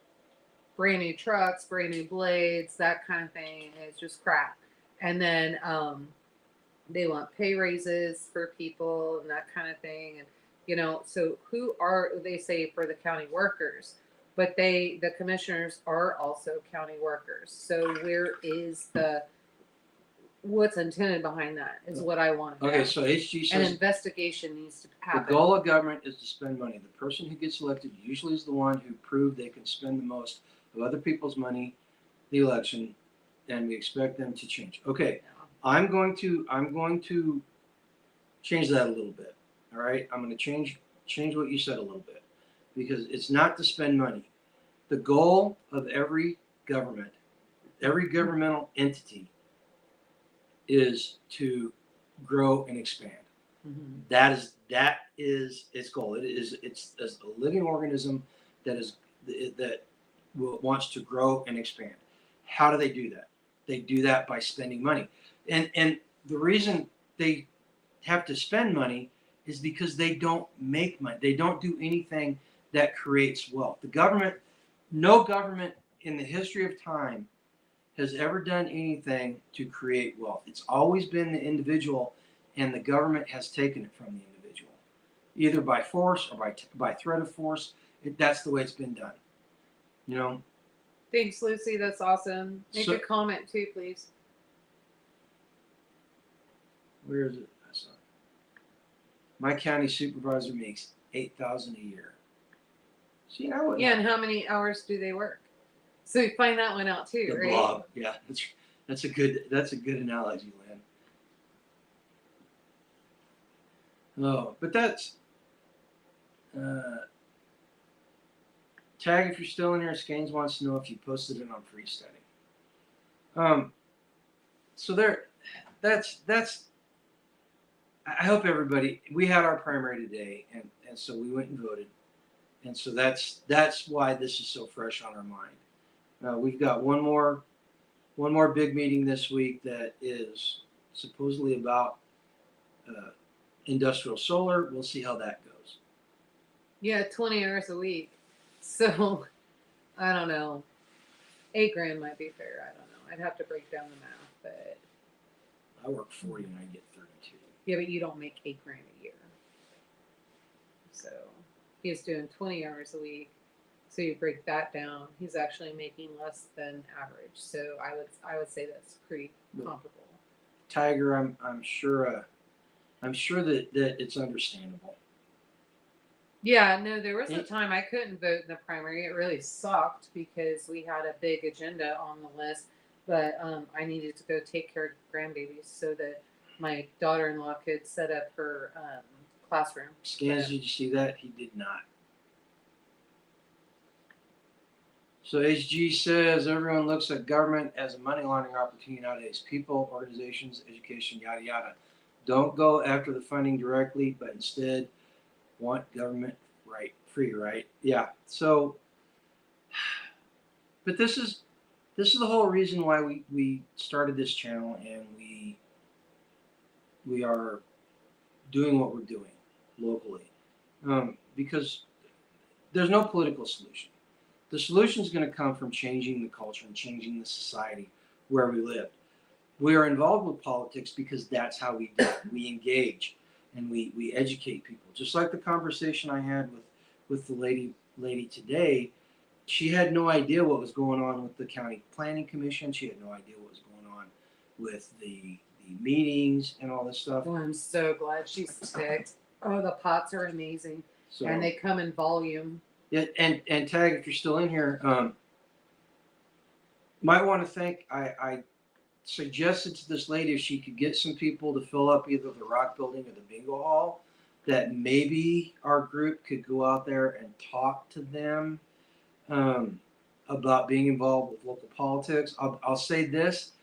Brand new trucks, brand new blades, that kind of thing is just crap. And then they want pay raises for people and that kind of thing. And so who are they say for the county workers? But the commissioners are also county workers. So where is what's intended behind that is what I want to know. Okay, so HG An says investigation needs to happen. the goal of government is to spend money. The person who gets elected usually is the one who proved they can spend the most of other people's money, the election, and we expect them to change. Okay, I'm going to change that a little bit. All right, I'm going to change what you said a little bit because it's not to spend money. The goal of every governmental entity is to grow and expand. Mm-hmm. That is its goal. It's a living organism that wants to grow and expand. How do they do that? They do that by spending money. And the reason they have to spend money is because they don't make money. They don't do anything that creates wealth. No government in the history of time has ever done anything to create wealth. It's always been the individual, and the government has taken it from the individual, either by force or by threat of force. That's the way it's been done. Thanks, Lucy. That's awesome. Make a comment too, please. Where is it? My county supervisor makes $8,000 a year. See, Yeah, and how many hours do they work? So you find that one out too, the right? blob. Yeah, that's a good analogy, Lynn. Oh, but that's tag if you're still in here. Skanes wants to know if you posted it on Freesteading. So that's. I hope everybody. We had our primary today, and so we went and voted, and so that's why this is so fresh on our mind. We've got one more big meeting this week that is supposedly about industrial solar. We'll see how that goes. Yeah, 20 hours a week. So I don't know. $8,000 might be fair. I don't know. I'd have to break down the math, but I work 40 and I get 32. yeah, but you don't make $8,000 a year. So he's doing 20 hours a week. So you break that down, he's actually making less than average. So I would say that's pretty comparable. Tiger, I'm sure that it's understandable. Yeah, no, there was a time I couldn't vote in the primary. It really sucked because we had a big agenda on the list, but I needed to go take care of grandbabies so that my daughter-in-law could set up her classroom. Scans, did you see that? He did not. So HG says everyone looks at government as a money laundering opportunity nowadays. People, organizations, education, yada yada. Don't go after the funding directly, but instead want government free, right? Yeah. So, but this is the whole reason why we started this channel, and we are doing what we're doing locally, because there's no political solution. The solution is going to come from changing the culture and changing the society where we live. We are involved with politics because that's how we do it. We engage and we educate people. Just like the conversation I had with the lady today, she had no idea what was going on with the county planning commission. She had no idea what was going on with the meetings and all this stuff. Oh, I'm so glad she's ticked. Oh, the pots are amazing, So, and they come in volume. Yeah, and Tag, if you're still in here, might want to thank. I suggested to this lady if she could get some people to fill up either the rock building or the bingo hall, that maybe our group could go out there and talk to them about being involved with local politics. I'll say this: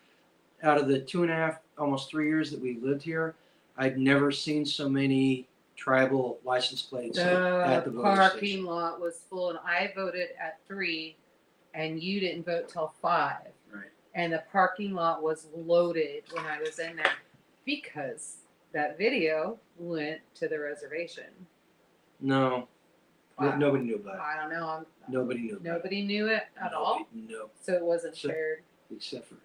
out of the 2.5, almost 3 years that we lived here, I'd never seen so many tribal license plates at the voting parking station. lot was full, and I voted at 3, and you didn't vote till 5. Right. And the parking lot was loaded when I was in there because that video went to the reservation. No. Wow. Nobody knew about it. I don't know. Nobody knew about it. Nobody knew it at all? No. So it wasn't shared? Except for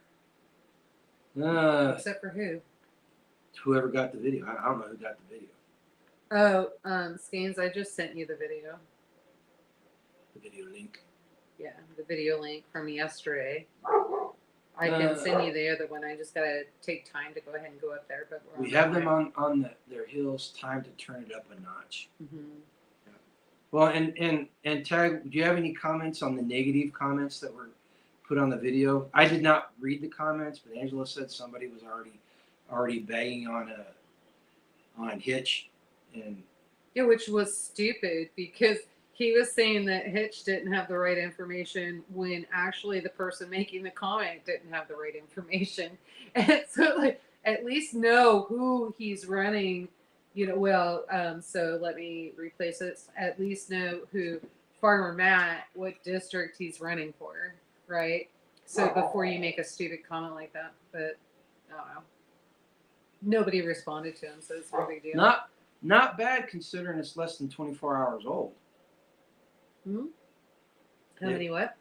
except for who? whoever got the video. I don't know who got the video. Oh, Scanes, I just sent you the video. The video link. Yeah, the video link from yesterday. I can send you the other one. I just gotta take time to go ahead and go up there. But we have them on their heels. Time to turn it up a notch. Mm-hmm. Yeah. Well, and Tag, do you have any comments on the negative comments that were put on the video? I did not read the comments, but Angela said somebody was already bagging on Hitch, and yeah, which was stupid because he was saying that Hitch didn't have the right information when actually the person making the comment didn't have the right information. And so, like, at least know who he's running, so let me replace it. At least know who Farmer Matt, what district he's running for, right? So before you make a stupid comment like that. But, I don't know. Nobody responded to him, so it's no big deal. Not bad considering it's less than 24 hours old. Hmm? How many what?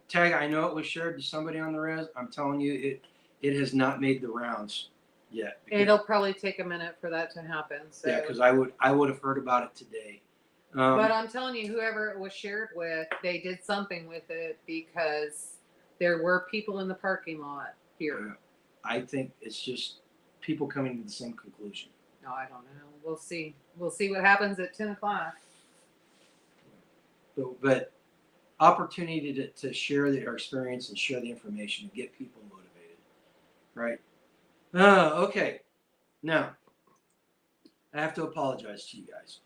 Tag, I know it was shared to somebody on the res. I'm telling you, it has not made the rounds yet. It'll probably take a minute for that to happen. So. Yeah, because I would have heard about it today. But I'm telling you, whoever it was shared with, they did something with it because there were people in the parking lot here. I think it's just people coming to the same conclusion. No, I don't know. We'll see. We'll see what happens at 10 o'clock. But opportunity to share their experience and share the information and get people motivated, right? Okay. Now, I have to apologize to you guys.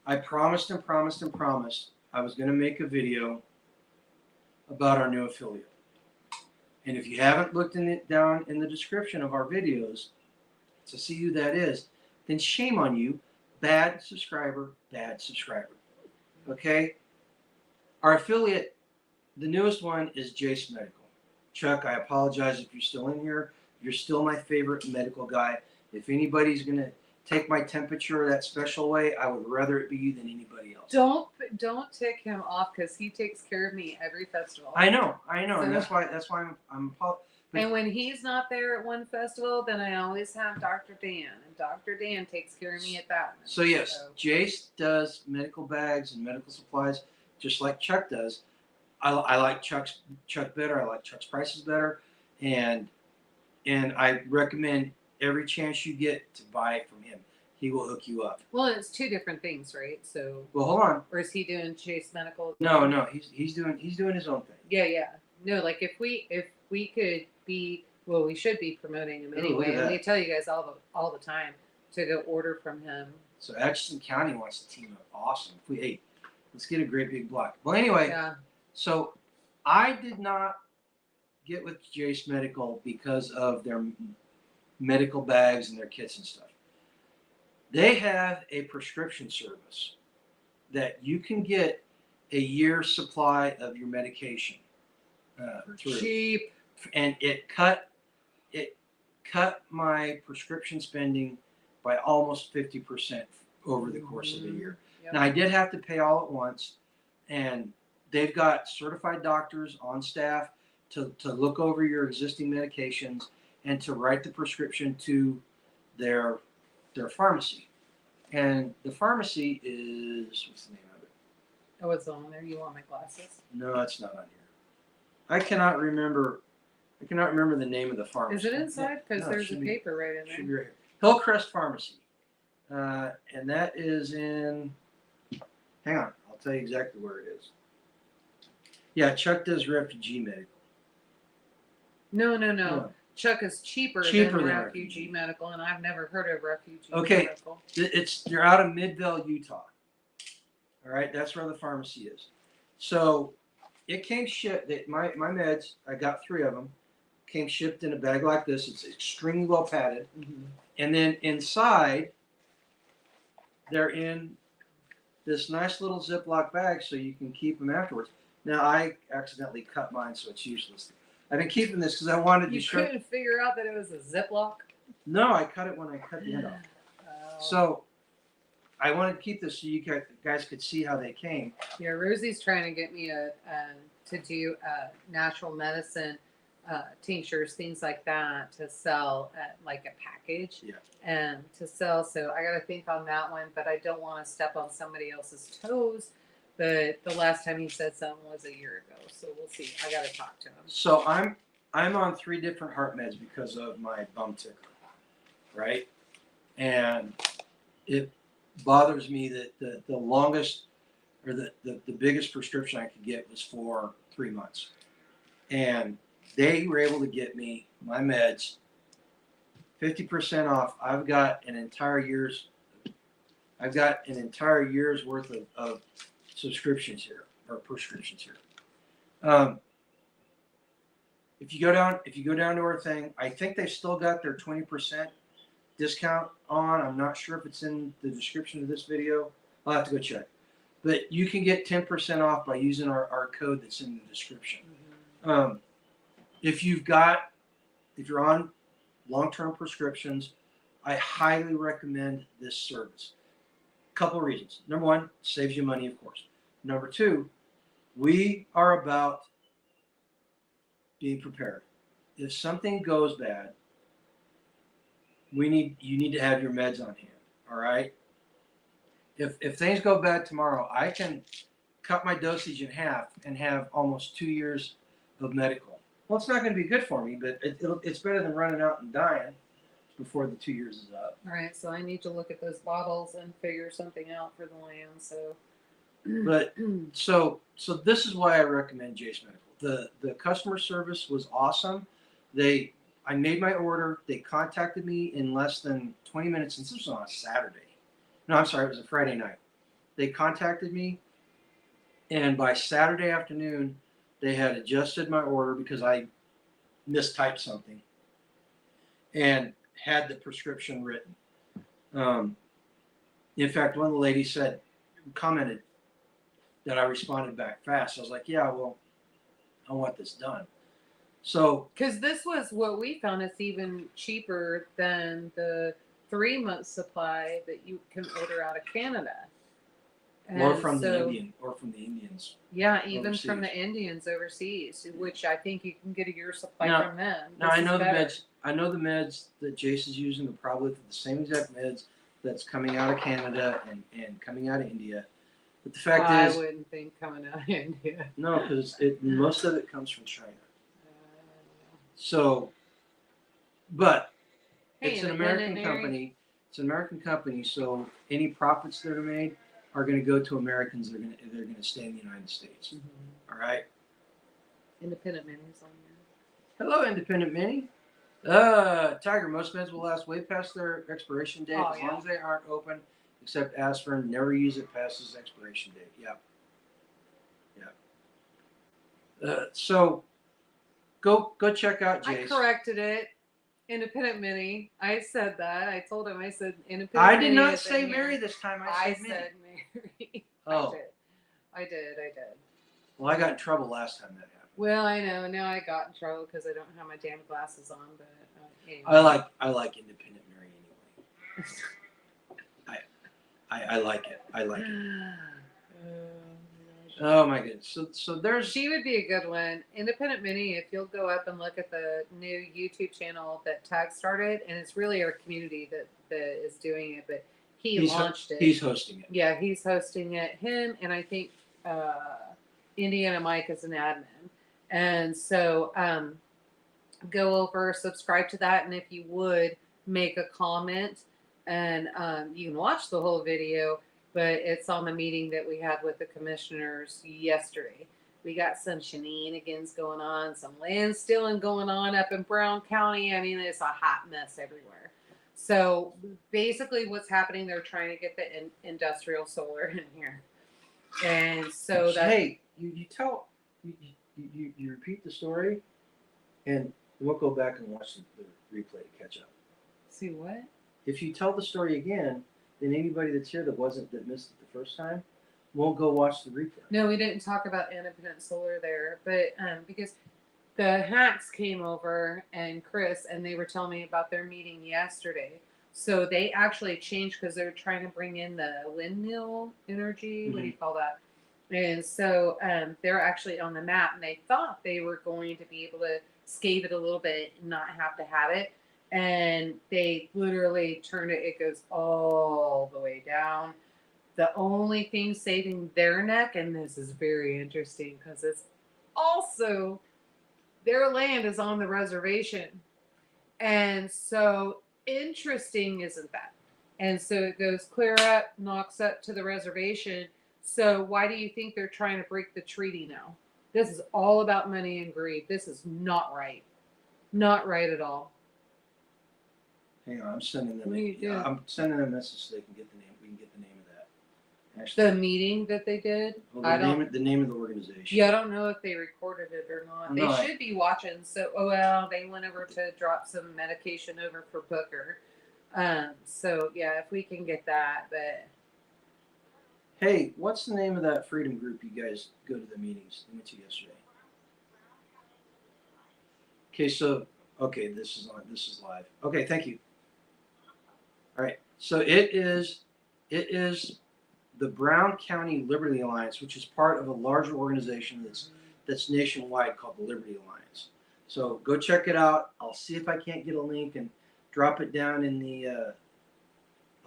I promised I was going to make a video about our new affiliate. And if you haven't looked down in the description of our videos to see who that is, then shame on you. Bad subscriber. Okay? Our affiliate, the newest one, is Jace Medical. Chuck, I apologize if you're still in here. You're still my favorite medical guy. If anybody's going to take my temperature that special way, I would rather it be you than anybody else. Don't tick him off because he takes care of me every festival. I know, So, and that's why I'm and when he's not there at one festival, then I always have Dr. Dan, and Dr. Dan takes care of me at that one. So yes, Jace does medical bags and medical supplies just like Chuck does. I like Chuck better. I like Chuck's prices better, and I recommend every chance you get to buy it from him. He will hook you up. Well, it's two different things, right? So. Well, hold on. Or is he doing Chase Medical? No, he's doing his own thing. Yeah. No, like if we could be, well, we should be promoting him anyway. And we tell you guys all the time to go order from him. So Atchison County wants to team up. Awesome. Let's get a great big block. Well, anyway. Yeah. So I did not get with Jace Medical because of their medical bags and their kits and stuff. They have a prescription service that you can get a year's supply of your medication through. Cheap. And it cut my prescription spending by almost 50% over the course of a year. Yep. Now I did have to pay all at once, and they've got certified doctors on staff to look over your existing medications and to write the prescription to their pharmacy. And the pharmacy is, what's the name of it? Oh, it's on there. You want my glasses? No, it's not on here. I cannot remember the name of the pharmacy. Is it inside? Because there's a paper right in there. Should be right here. Hillcrest Pharmacy. And that is in, hang on, I'll tell you exactly where it is. Yeah, Chuck does Refugee Medical. No. Chuck is cheaper than Refugee Medical, and I've never heard of Refugee Medical. You're out of Midvale, Utah. All right, that's where the pharmacy is. So it came shipped. My meds, I got 3 of them, came shipped in a bag like this. It's extremely well padded. Mm-hmm. And then inside, they're in this nice little Ziploc bag so you can keep them afterwards. Now, I accidentally cut mine, so it's useless. I've been keeping this because I wanted to show. You couldn't figure out that it was a Ziploc? No, I cut it when I cut the end off. Oh. So I wanted to keep this so you guys could see how they came. Yeah, Rosie's trying to get me to do natural medicine tinctures, things like that, to sell at like a package. Yeah. And to sell. So I got to think on that one, but I don't want to step on somebody else's toes. But the last time he said something was a year ago, so we'll see. I got to talk to him. So I'm on 3 different heart meds because of my bum ticker, right? And it bothers me that the longest or the biggest prescription I could get was for 3 months, and they were able to get me my meds 50% off. I've got an entire year's worth of subscriptions here, or prescriptions here. If you go down to our thing, I think they've still got their 20% discount on. I'm not sure if it's in the description of this video. I'll have to go check. But you can get 10% off by using our code that's in the description. Mm-hmm. If you're on long-term prescriptions, I highly recommend this service. Couple of reasons. Number 1, saves you money, of course. Number 2, we are about being prepared. If something goes bad, you need to have your meds on hand. All right. If things go bad tomorrow, I can cut my dosage in half and have almost 2 years of medical. Well, it's not going to be good for me, but it's better than running out and dying before the 2 years is up. All right, so I need to look at those bottles and figure something out for the land. So, but so this is why I recommend Jace Medical. The customer service was awesome. I made my order. They contacted me in less than 20 minutes, since this was on a Saturday. No, I'm sorry, it was a Friday night. They contacted me, and by Saturday afternoon, they had adjusted my order because I mistyped something and had the prescription written. In fact, one of the ladies commented that I responded back fast. I was like, yeah, well, I want this done. So, because this was what we found, it's even cheaper than the 3-month supply that you can order out of Canada. Or And from so, the Indians. yeah, even overseas. from the Indians overseas, which I think you can get a year supply Now- from them. Now This I is know the better. meds. I know the meds that Jace is using are probably the same exact meds that's coming out of Canada and coming out of India. But the fact I is, wouldn't think coming out of India. no, because most of it comes from China. So, but Hey, it's an independent American Mary. company. It's an American company, so any profits that are made are going to go to Americans. They're going to stay in the United States. Mhm. All right. Independent Mary's on there. Hello, Independent Mini. Tiger, most meds will last way past their expiration date Oh, as yeah. long as they aren't open, except aspirin. Never use it past its expiration date. Yep. So go check out I Jace. corrected it. Independent Mini. I said that. I told him. I said independent. I did Mini not is say in Mary here. this time. I said Mini. said Mary. Oh. I did. Well, I got in trouble last time that happened. Well, I know. Now I got in trouble because I don't have my damn glasses on. But anyway. I like Independent Mary anyway. I like it. I like it. Oh my goodness. So there's. She would be a good one. Independent Mini, if you'll go up and look at the new YouTube channel that Tag started, and it's really our community that is doing it, but he's launched it. He's hosting it. Yeah, he's hosting it. Him and I think Indiana Mike is an admin. And so go over, subscribe to that, and if you would, make a comment. And you can watch the whole video, but it's on the meeting that we had with the commissioners yesterday. We got some shenanigans going on, some land stealing going on up in Brown County. I mean, it's a hot mess everywhere. So basically what's happening, they're trying to get the industrial solar in here. And so that... Hey, you tell... You repeat the story, and we'll go back and watch the replay to catch up. See what? If you tell the story again, then anybody that missed it the first time won't go watch the replay. No, we didn't talk about independent solar there, but because the hacks came over and Chris, and they were telling me about their meeting yesterday. So they actually changed because they're trying to bring in the windmill energy. Mm-hmm. What do you call that? And so they're actually on the map, and they thought they were going to be able to scave it a little bit and not have to have it. And they literally turned it. It goes all the way down. The only thing saving their neck, and this is very interesting because it's also their land is on the reservation. And so interesting, isn't that? And so it goes clear up, knocks up to the reservation. So why do you think they're trying to break the treaty now? This is all about money and greed. This is not right. Not right at all. Hang on, I'm sending them. What are you doing? I'm sending them a message so they can get the name. We can get the name of that. Actually, The meeting that they did. well, the name of the organization. Yeah, I don't know if they recorded it or not. No, They should be watching. So, they went over to drop some medication over for Booker. So yeah, if we can get that, but. Hey, what's the name of that freedom group you guys go to the meetings? I went to yesterday. Okay, this is live. Okay, thank you. All right, so it is the Brown County Liberty Alliance, which is part of a larger organization that's nationwide called the Liberty Alliance. So go check it out. I'll see if I can't get a link and drop it down in the.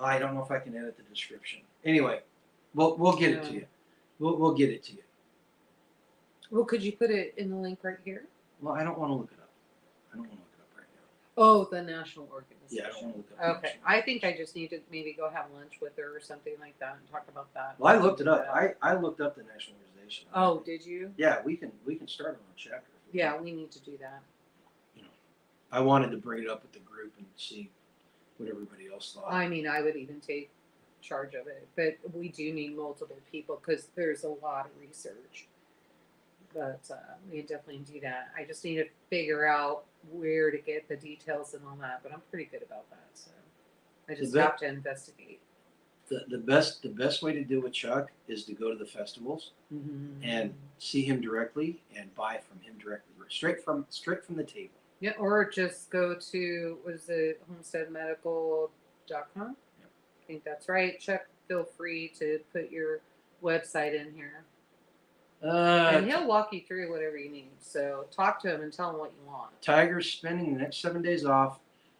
I don't know if I can edit the description. Anyway, we'll get it to you. We'll get it to you. Well, could you put it in the link right here? Well, I don't want to look it up. I don't want to look it up right now. Oh, the national organization. Yeah, I don't want to look it up. Okay, I think I just need to maybe go have lunch with her or something like that and talk about that. Well, I looked it up. I looked up the national organization. Oh, did you? Yeah, we can start on a chapter. Yeah, we need to do that. You know, I wanted to bring it up with the group and see what everybody else thought. I mean, I would even take charge of it, but we do need multiple people because there's a lot of research. But we can definitely do that. I just need to figure out where to get the details and all that. But I'm pretty good about that, so I just have to investigate. The best way to deal with Chuck is to go to the festivals and see him directly and buy from him directly, straight from the table. Yeah, or just go to Homestead Medical I think that's right. Chuck, feel free to put your website in here. And he'll walk you through whatever you need. So talk to him and tell him what you want. Tiger's spending the next 7 days off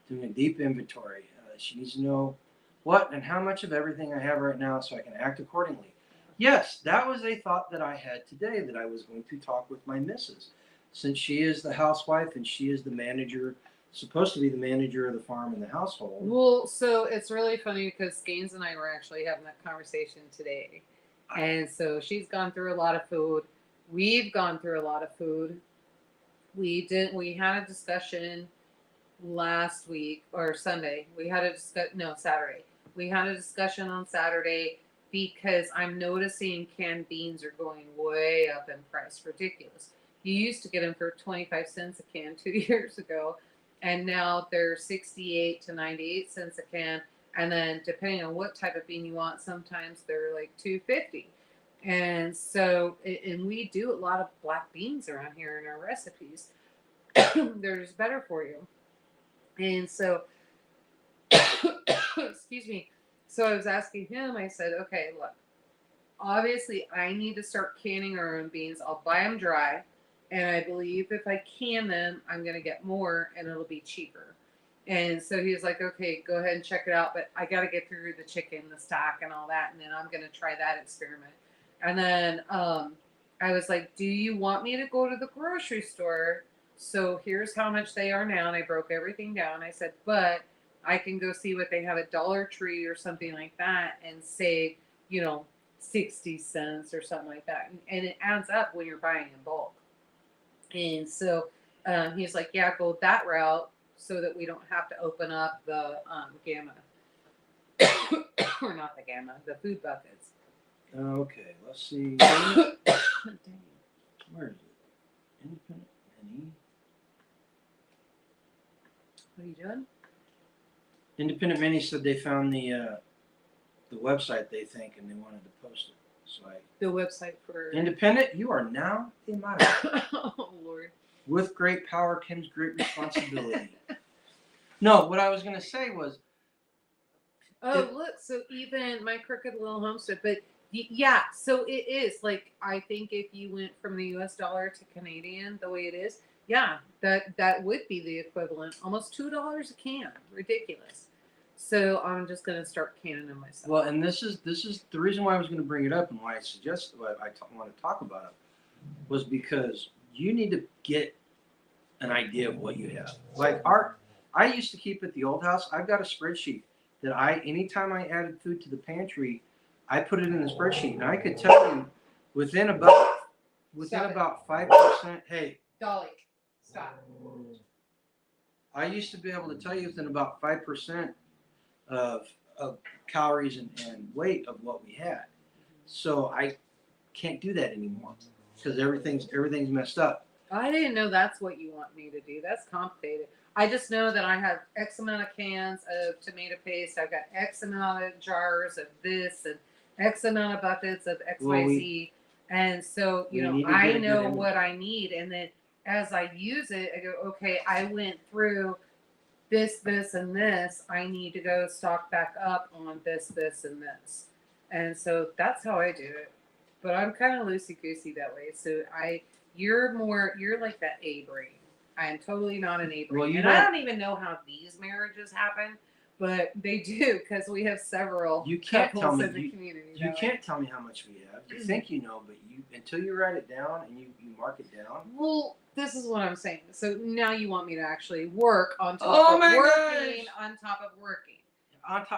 doing a deep inventory. She needs to know what and how much of everything I have right now so I can act accordingly. Yes, that was a thought that I had today, that I was going to talk with my missus. Since she is the housewife and she is the manager, supposed to be the manager of the farm and the household. Well, so it's really funny because Gaines and I were actually having that conversation today. And so she's gone through a lot of food. We've gone through a lot of food. We had a discussion last week or Sunday. Saturday. We had a discussion on Saturday because I'm noticing canned beans are going way up in price. Ridiculous. You used to get them for 25 cents a can 2 years ago, and now they're 68 to 98 cents a can. And then depending on what type of bean you want, sometimes they're like $2.50. And so, and we do a lot of black beans around here in our recipes. They're just better for you. And so, excuse me. So I was asking him, I said, okay, look, obviously I need to start canning our own beans. I'll buy them dry. And I believe if I can them, I'm going to get more and it'll be cheaper. And so he was like, okay, go ahead and check it out. But I got to get through the chicken, the stock and all that. And then I'm going to try that experiment. And then I was like, do you want me to go to the grocery store? So here's how much they are now. And I broke everything down. I said, but I can go see what they have at Dollar Tree or something like that and save, 60 cents or something like that. And it adds up when you're buying in bulk. And so he's like, yeah, go that route so that we don't have to open up the gamma. Or not the gamma, the food buckets. Okay, let's see. Where is it? Independent Mini. What are you doing? Independent Mini said they found the website, they think, and they wanted to post it. So the website for Independent, you are now a moderator. Oh Lord. With great power comes great responsibility. No, what I was going to say was. Look, so even my crooked little homestead, but yeah, so it is like, I think if you went from the US dollar to Canadian the way it is, yeah, that would be the equivalent, almost $2 a can. Ridiculous. So I'm just going to start canning them myself. Well, and this is the reason why I was going to bring it up and why I suggested why I want to talk about it was because you need to get an idea of what you have. Like I used to keep at the old house. I've got a spreadsheet that anytime I added food to the pantry, I put it in the spreadsheet, and I could tell you within about 5%. Hey, Dolly, stop. I used to be able to tell you within about 5% of calories and weight of what we had. So I can't do that anymore because everything's messed up. I didn't know that's what you want me to do. That's complicated. I just know that I have X amount of cans of tomato paste. I've got X amount of jars of this and X amount of buckets of XYZ. And so, I know what I need. And then as I use it, I go, okay, I went through this, and this. I need to go stock back up on this, and this. And so that's how I do it. But I'm kind of loosey-goosey that way. So you're like that A brain. I am totally not an A brain. And I don't even know how these marriages happen, but they do because we have several couples in the community. You can't tell me how much we have. You think you know, but until you write it down and you mark it down. Well, this is what I'm saying. So now you want me to actually work on top of working on top of working.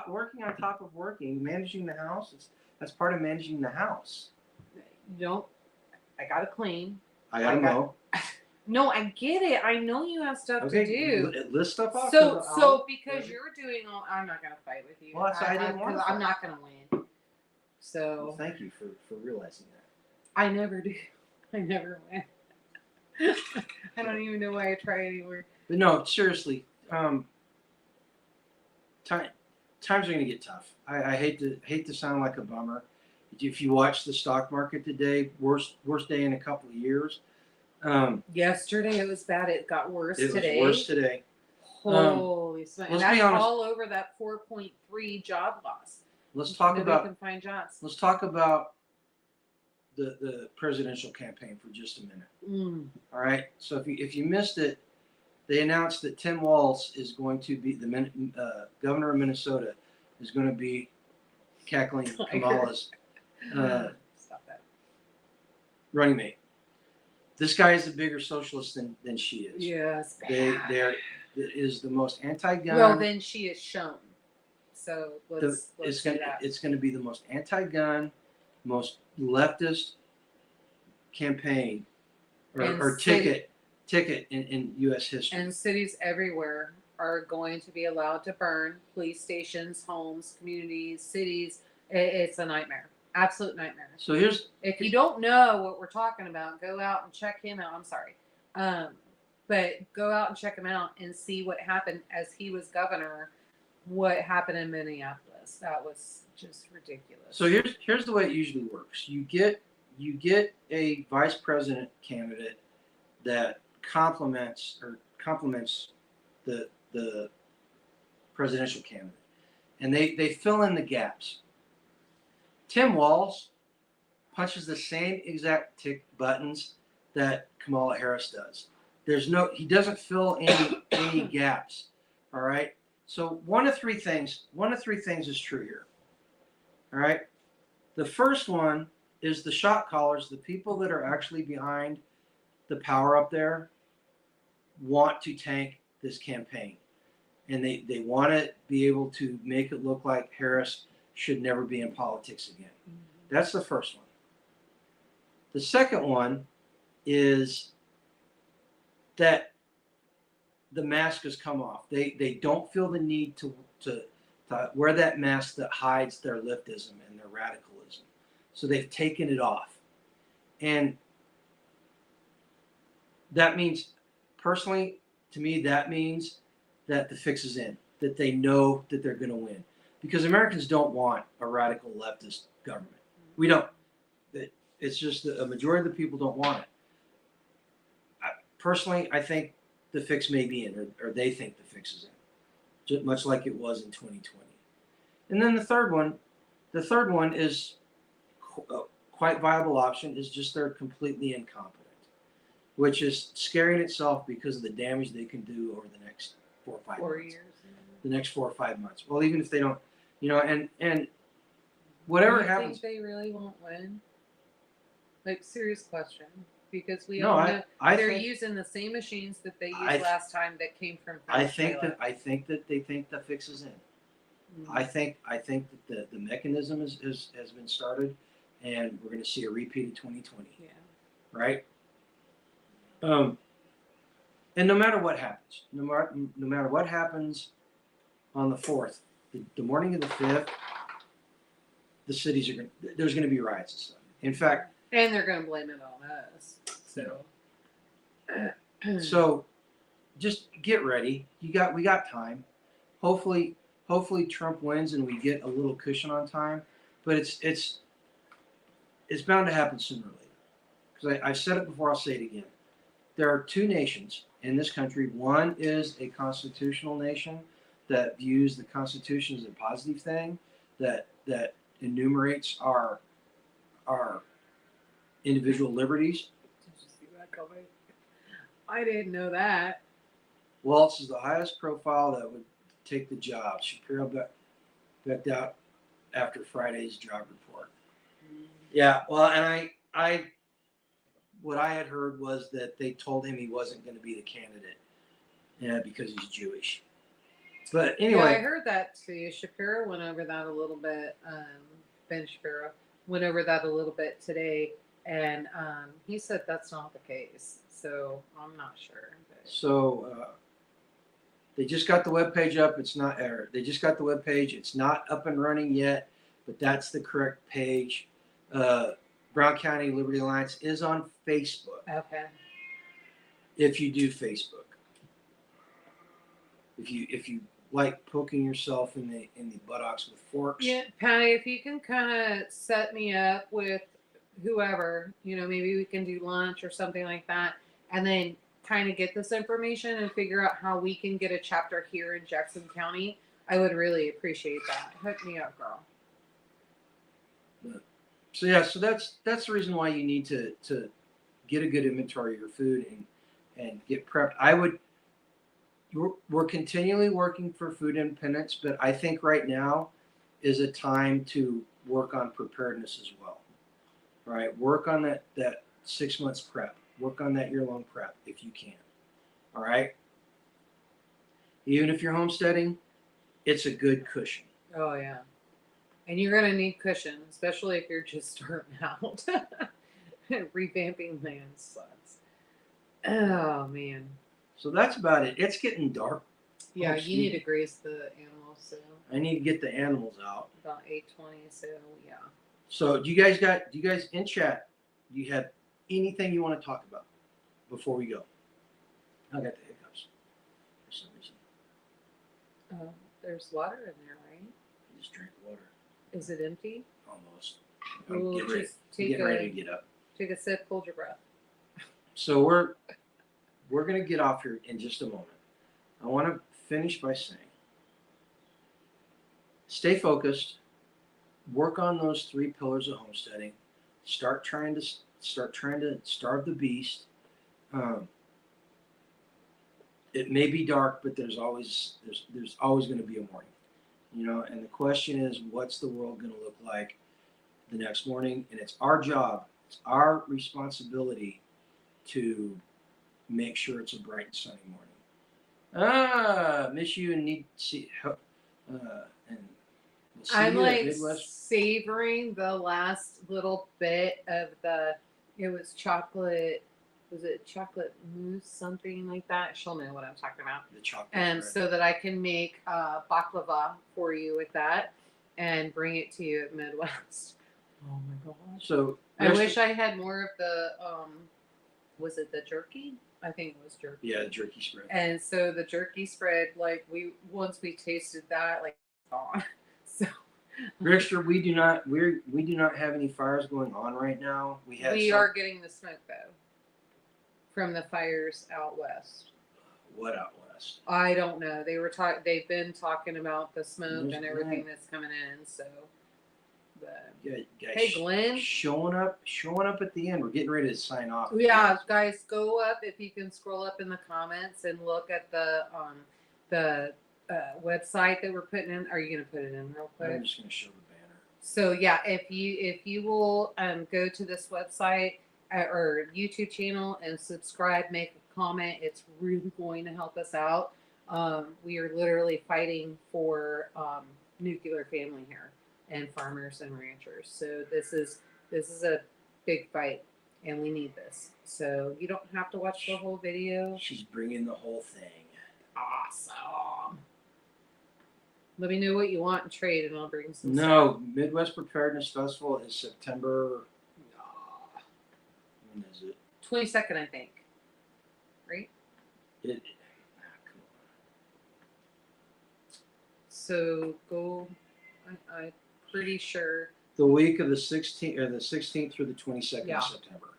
Working on top of working, managing the house. That's part of managing the house. I gotta clean. I gotta mow. No, I get it. I know you have stuff to do. List stuff off. So because you're doing all, I'm not gonna fight with you. Well, I didn't want to. I'm not gonna win. So. Well, thank you for realizing that. I never do. I never win. I don't even know why I try anymore. But no, seriously. Times are gonna get tough. I hate to sound like a bummer. If you watch the stock market today, worst day in a couple of years. Yesterday it was bad. It got worse today. It was worse today. Holy smokes! And let's be that's honest. all over that 4.3 job loss. Let's talk Nobody about can find jobs. let's talk about the presidential campaign for just a minute. All right. So if you missed it, they announced that Tim Walz is going to be the governor of Minnesota is going to be cackling Kamala's Stop that. running mate. This guy is a bigger socialist than she is. Yes. They're is the most anti-gun. Well, then she is shown. So let's do that. It's going to be the most anti-gun, most leftist campaign or ticket in U.S. history. And cities everywhere are going to be allowed to burn police stations, homes, communities, cities. It's a nightmare. Absolute nightmare. So if you don't know what we're talking about, go out and check him out. I'm sorry. But go out and check him out and see what happened as he was governor, what happened in Minneapolis. That was just ridiculous. So here's the way it usually works. You get a vice president candidate that complements the presidential candidate. And they fill in the gaps. Tim Walz punches the same exact tick buttons that Kamala Harris does. He doesn't fill any gaps. All right. So one of three things is true here. All right. The first one is the shot callers, the people that are actually behind the power up there, want to tank this campaign. And they want to be able to make it look like Harris should never be in politics again. That's the first one. The second one is that the mask has come off. They don't feel the need to wear that mask that hides their leftism and their radicalism. So they've taken it off. And that means, personally, to me, that means that the fix is in, that they know that they're going to win. Because Americans don't want a radical leftist government. We don't. It's just that a majority of the people don't want it. Personally, I think the fix may be in, or they think the fix is in, just much like it was in 2020. And then the third one is quite viable option, is just they're completely incompetent, which is scaring itself because of the damage they can do over the next 4 or 5 months. years. The next 4 or 5 months. Well, even if they don't, and whatever happens. Do you think they really won't win? Like, serious question. Because we No, all know they're think, using the same machines that they used last time that came from Venezuela. I think that they think the fix is in. I think that the mechanism has been started, and we're going to see a repeat of 2020. Yeah. Right. And no matter what happens, no matter what happens on the 4th, the morning of the 5th, the cities there's going to be riots and stuff. In fact, and they're going to blame it on us. So just get ready. We got time. Hopefully Trump wins and we get a little cushion on time. But it's bound to happen sooner or later. Because I've said it before, I'll say it again. There are two nations in this country. One is a constitutional nation that views the Constitution as a positive thing, that enumerates our individual liberties. Did you see that coming? I didn't know that. Walz is the highest profile that would take the job. Shapiro backed out after Friday's job report. Yeah, well, and I what I had heard was that they told him he wasn't going to be the candidate, because he's Jewish. But anyway, yeah, I heard that too. Shapiro went over that a little bit. Ben Shapiro went over that a little bit today, and he said that's not the case. So I'm not sure. But. So they just got the webpage up. It's not error. They just got the webpage. It's not up and running yet, but that's the correct page. Brown County Liberty Alliance is on Facebook. Okay. If you do Facebook, if you like poking yourself in the buttocks with forks. Yeah, Patty, if you can kind of set me up with whoever, maybe we can do lunch or something like that, and then kind of get this information and figure out how we can get a chapter here in Jackson County, I would really appreciate that. Hook me up, girl. So yeah, so that's the reason why you need to get a good inventory of your food and get prepped. We're continually working for food independence, but I think right now is a time to work on preparedness as well. All right, work on that 6 months prep. Work on that year-long prep if you can. All right. Even if you're homesteading, it's a good cushion. Oh yeah. And you're gonna need cushion, especially if you're just starting out. Revamping land sucks. Oh man. So that's about it. It's getting dark. Yeah, Oh, you need to graze the animals, so I need to get the animals out. about 8:20, so yeah. So do you guys in chat, do you have anything you want to talk about before we go? I got the hiccups for some reason. There's water in there, right? I just drank water. Is it empty? Almost. We'll I'm just getting ready to get up. Take a sip, hold your breath. So we're gonna get off here in just a moment. I want to finish by saying, stay focused. Work on those 3 pillars of homesteading. Start trying to starve the beast. It may be dark, but there's always going to be a morning, you know. And the question is, what's the world going to look like the next morning? And it's our job, it's our responsibility to make sure it's a bright and sunny morning. Miss you and need to see help. And we'll see I'm you at like Midwest. savoring the last little bit of it was chocolate. Was it chocolate mousse, something like that? She'll know what I'm talking about. The chocolate. And so that I can make baklava for you with that and bring it to you at Midwest. Oh my gosh. So I wish I had more of the, was it the jerky? I think it was jerky. Yeah, the jerky spread. And so the jerky spread, like once we tasted that, like gone. So Rickster, we do not have any fires going on right now. We are getting the smoke though from the fires out west. What out west? I don't know. They've been talking about the smoke and everything that's coming in. So, but Guys, hey, Glenn, showing up at the end. We're getting ready to sign off. Yeah, guys, go up if you can scroll up in the comments and look at the website that we're putting in. Are you gonna put it in real quick? I'm just gonna show the banner. So yeah, if you will go to this website or YouTube channel and subscribe, make a comment, it's really going to help us out. We are literally fighting for nuclear family here and farmers and ranchers. So this is a big fight, and we need this. So you don't have to watch the whole video. She's bringing the whole thing. Awesome. Let me know what you want in trade, and I'll bring some. No, Midwest Preparedness Festival is September. When is it? 22nd, I think. Right? Come on. So go. I'm pretty sure. The week of the 16th or the 16th through the 22nd of September.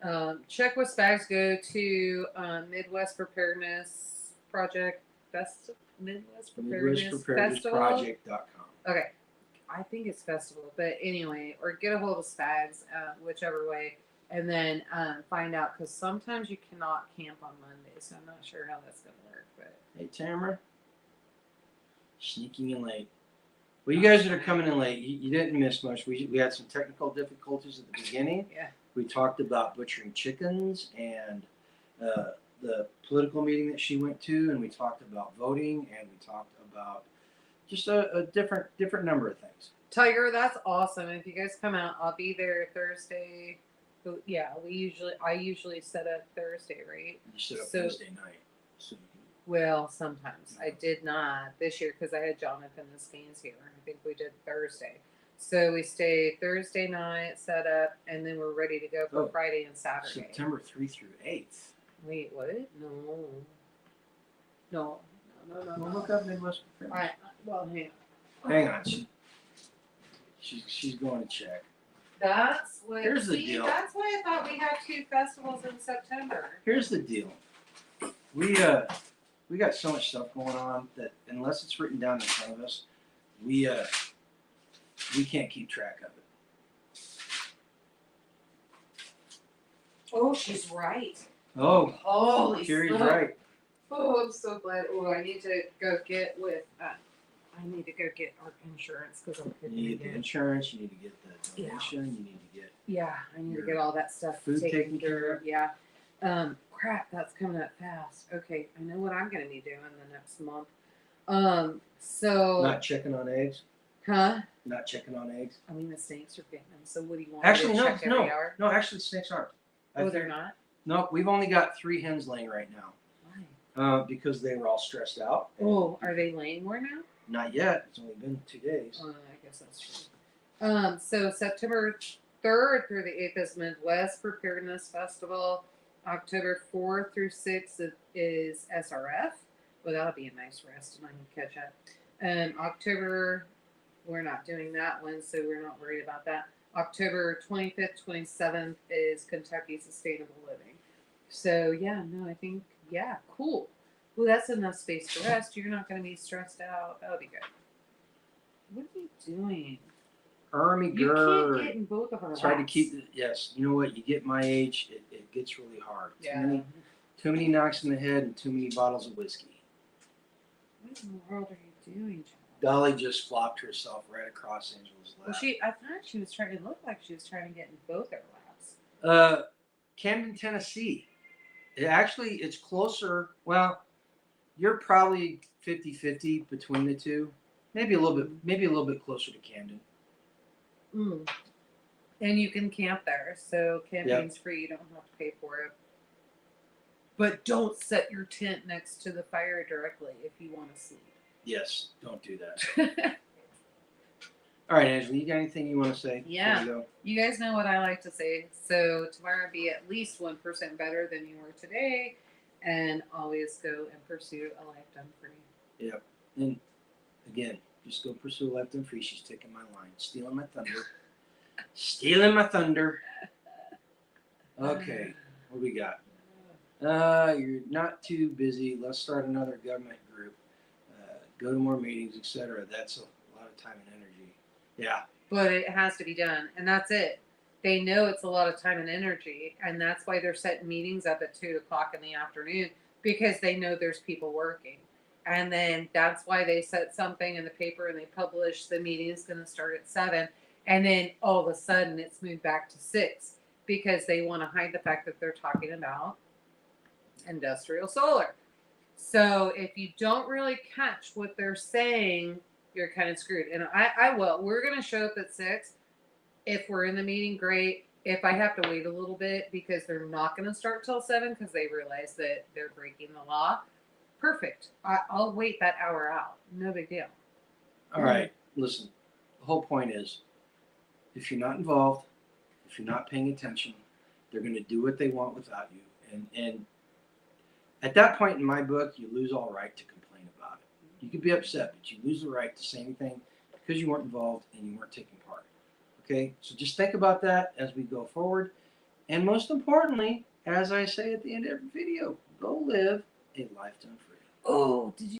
Yeah. Check what bags go to Midwest Preparedness Project Midwest Preparedness Festival. Project.com. Okay. I think it's festival, but anyway, or get a hold of Spags, whichever way, and then find out, because sometimes you cannot camp on Monday, so I'm not sure how that's going to work. But hey, Tamara, sneaking in late. Well, you guys that are coming in late, you didn't miss much. We had some technical difficulties at the beginning. Yeah. We talked about butchering chickens and the political meeting that she went to, and we talked about voting, and we talked about just a different number of things. Tiger, that's awesome. If you guys come out, I'll be there Thursday. Yeah, I usually set up Thursday, right? You set up Thursday night. So well, sometimes. I did not this year because I had Jonathan and Skeens here. I think we did Thursday. So we stayed Thursday night, set up, and then we're ready to go for Friday and Saturday. September 3 through 8th. Wait, what? No. Well, look up Midwest Preparedness. Well, hang on. She's going to check. That's what. Here's the see, deal. That's why I thought we had 2 festivals in September. Here's the deal. We got so much stuff going on that unless it's written down in front of us, we can't keep track of it. Oh, she's right. Oh, Holy Carrie's smokes. right. Oh, I'm so glad. Oh, I need to go get with. I need to go get our insurance because I'm You picking need the again. insurance. You need to get the donation. You need to get Yeah, I need to your get all that stuff food taken taken care care of. Yeah. Crap, that's coming up fast. Okay, I know what I'm gonna be doing the next month. So. not checking on eggs. Huh? Not checking on eggs. I mean, the snakes are getting them. So what do you want? Actually, me to no, check every no, hour? no. Actually, snakes aren't. Oh, they're not. No, we've only got 3 hens laying right now. Why? Because they were all stressed out. Oh, are they laying more now? Not yet. It's only been 2 days. I guess that's true. So September 3rd through the 8th is Midwest Preparedness Festival. October 4th through 6th is SRF. Well, that'll be a nice rest and I can catch up. October, we're not doing that one, so we're not worried about that. October 25th, 27th is Kentucky Sustainable Living. So, yeah, no, I think, yeah, cool. Well, that's enough space to rest. You're not going to be stressed out. That'll be good. What are you doing? You can't get in both of our Try to laps. keep it. Yes, you know what? You get my age, it gets really hard. Yeah. Too many knocks in the head and too many bottles of whiskey. What in the world are you doing, child? Dolly just flopped herself right across Angela's lap. Well, I thought she was trying to look like she was trying to get in both our laps. Camden, Tennessee. It's closer. Well, you're probably 50-50 between the two. Maybe a little bit closer to Camden. And you can camp there, so camping's free. You don't have to pay for it. But don't set your tent next to the fire directly if you want to sleep. Yes, don't do that. All right, Angela, you got anything you want to say? Yeah. Before we go? You guys know what I like to say. So tomorrow be at least 1% better than you were today, and always go and pursue a life done free. Yep. And again, just go pursue a life done free. She's taking my line, stealing my thunder. Stealing my thunder. Okay, what do we got? You're not too busy. Let's start another government group. Go to more meetings, etc. That's a lot of time and energy. Yeah. But it has to be done, and that's it. They know it's a lot of time and energy, and that's why they're setting meetings up at 2:00 in the afternoon, because they know there's people working. And then that's why they set something in the paper and they publish the meeting is going to start at 7. And then all of a sudden it's moved back to 6 because they want to hide the fact that they're talking about industrial solar. So if you don't really catch what they're saying, you're kind of screwed. And I will. We're going to show up at 6. If we're in the meeting, great. If I have to wait a little bit because they're not going to start till 7 because they realize that they're breaking the law, perfect. I'll wait that hour out. No big deal. All right. Listen, the whole point is, if you're not involved, if you're not paying attention, they're going to do what they want without you. And at that point in my book, you lose all right to complain about it. You could be upset, but you lose the right to say anything because you weren't involved and you weren't taking part. Okay? So just think about that as we go forward. And most importantly, as I say at the end of every video, go live a life done free. Oh, did you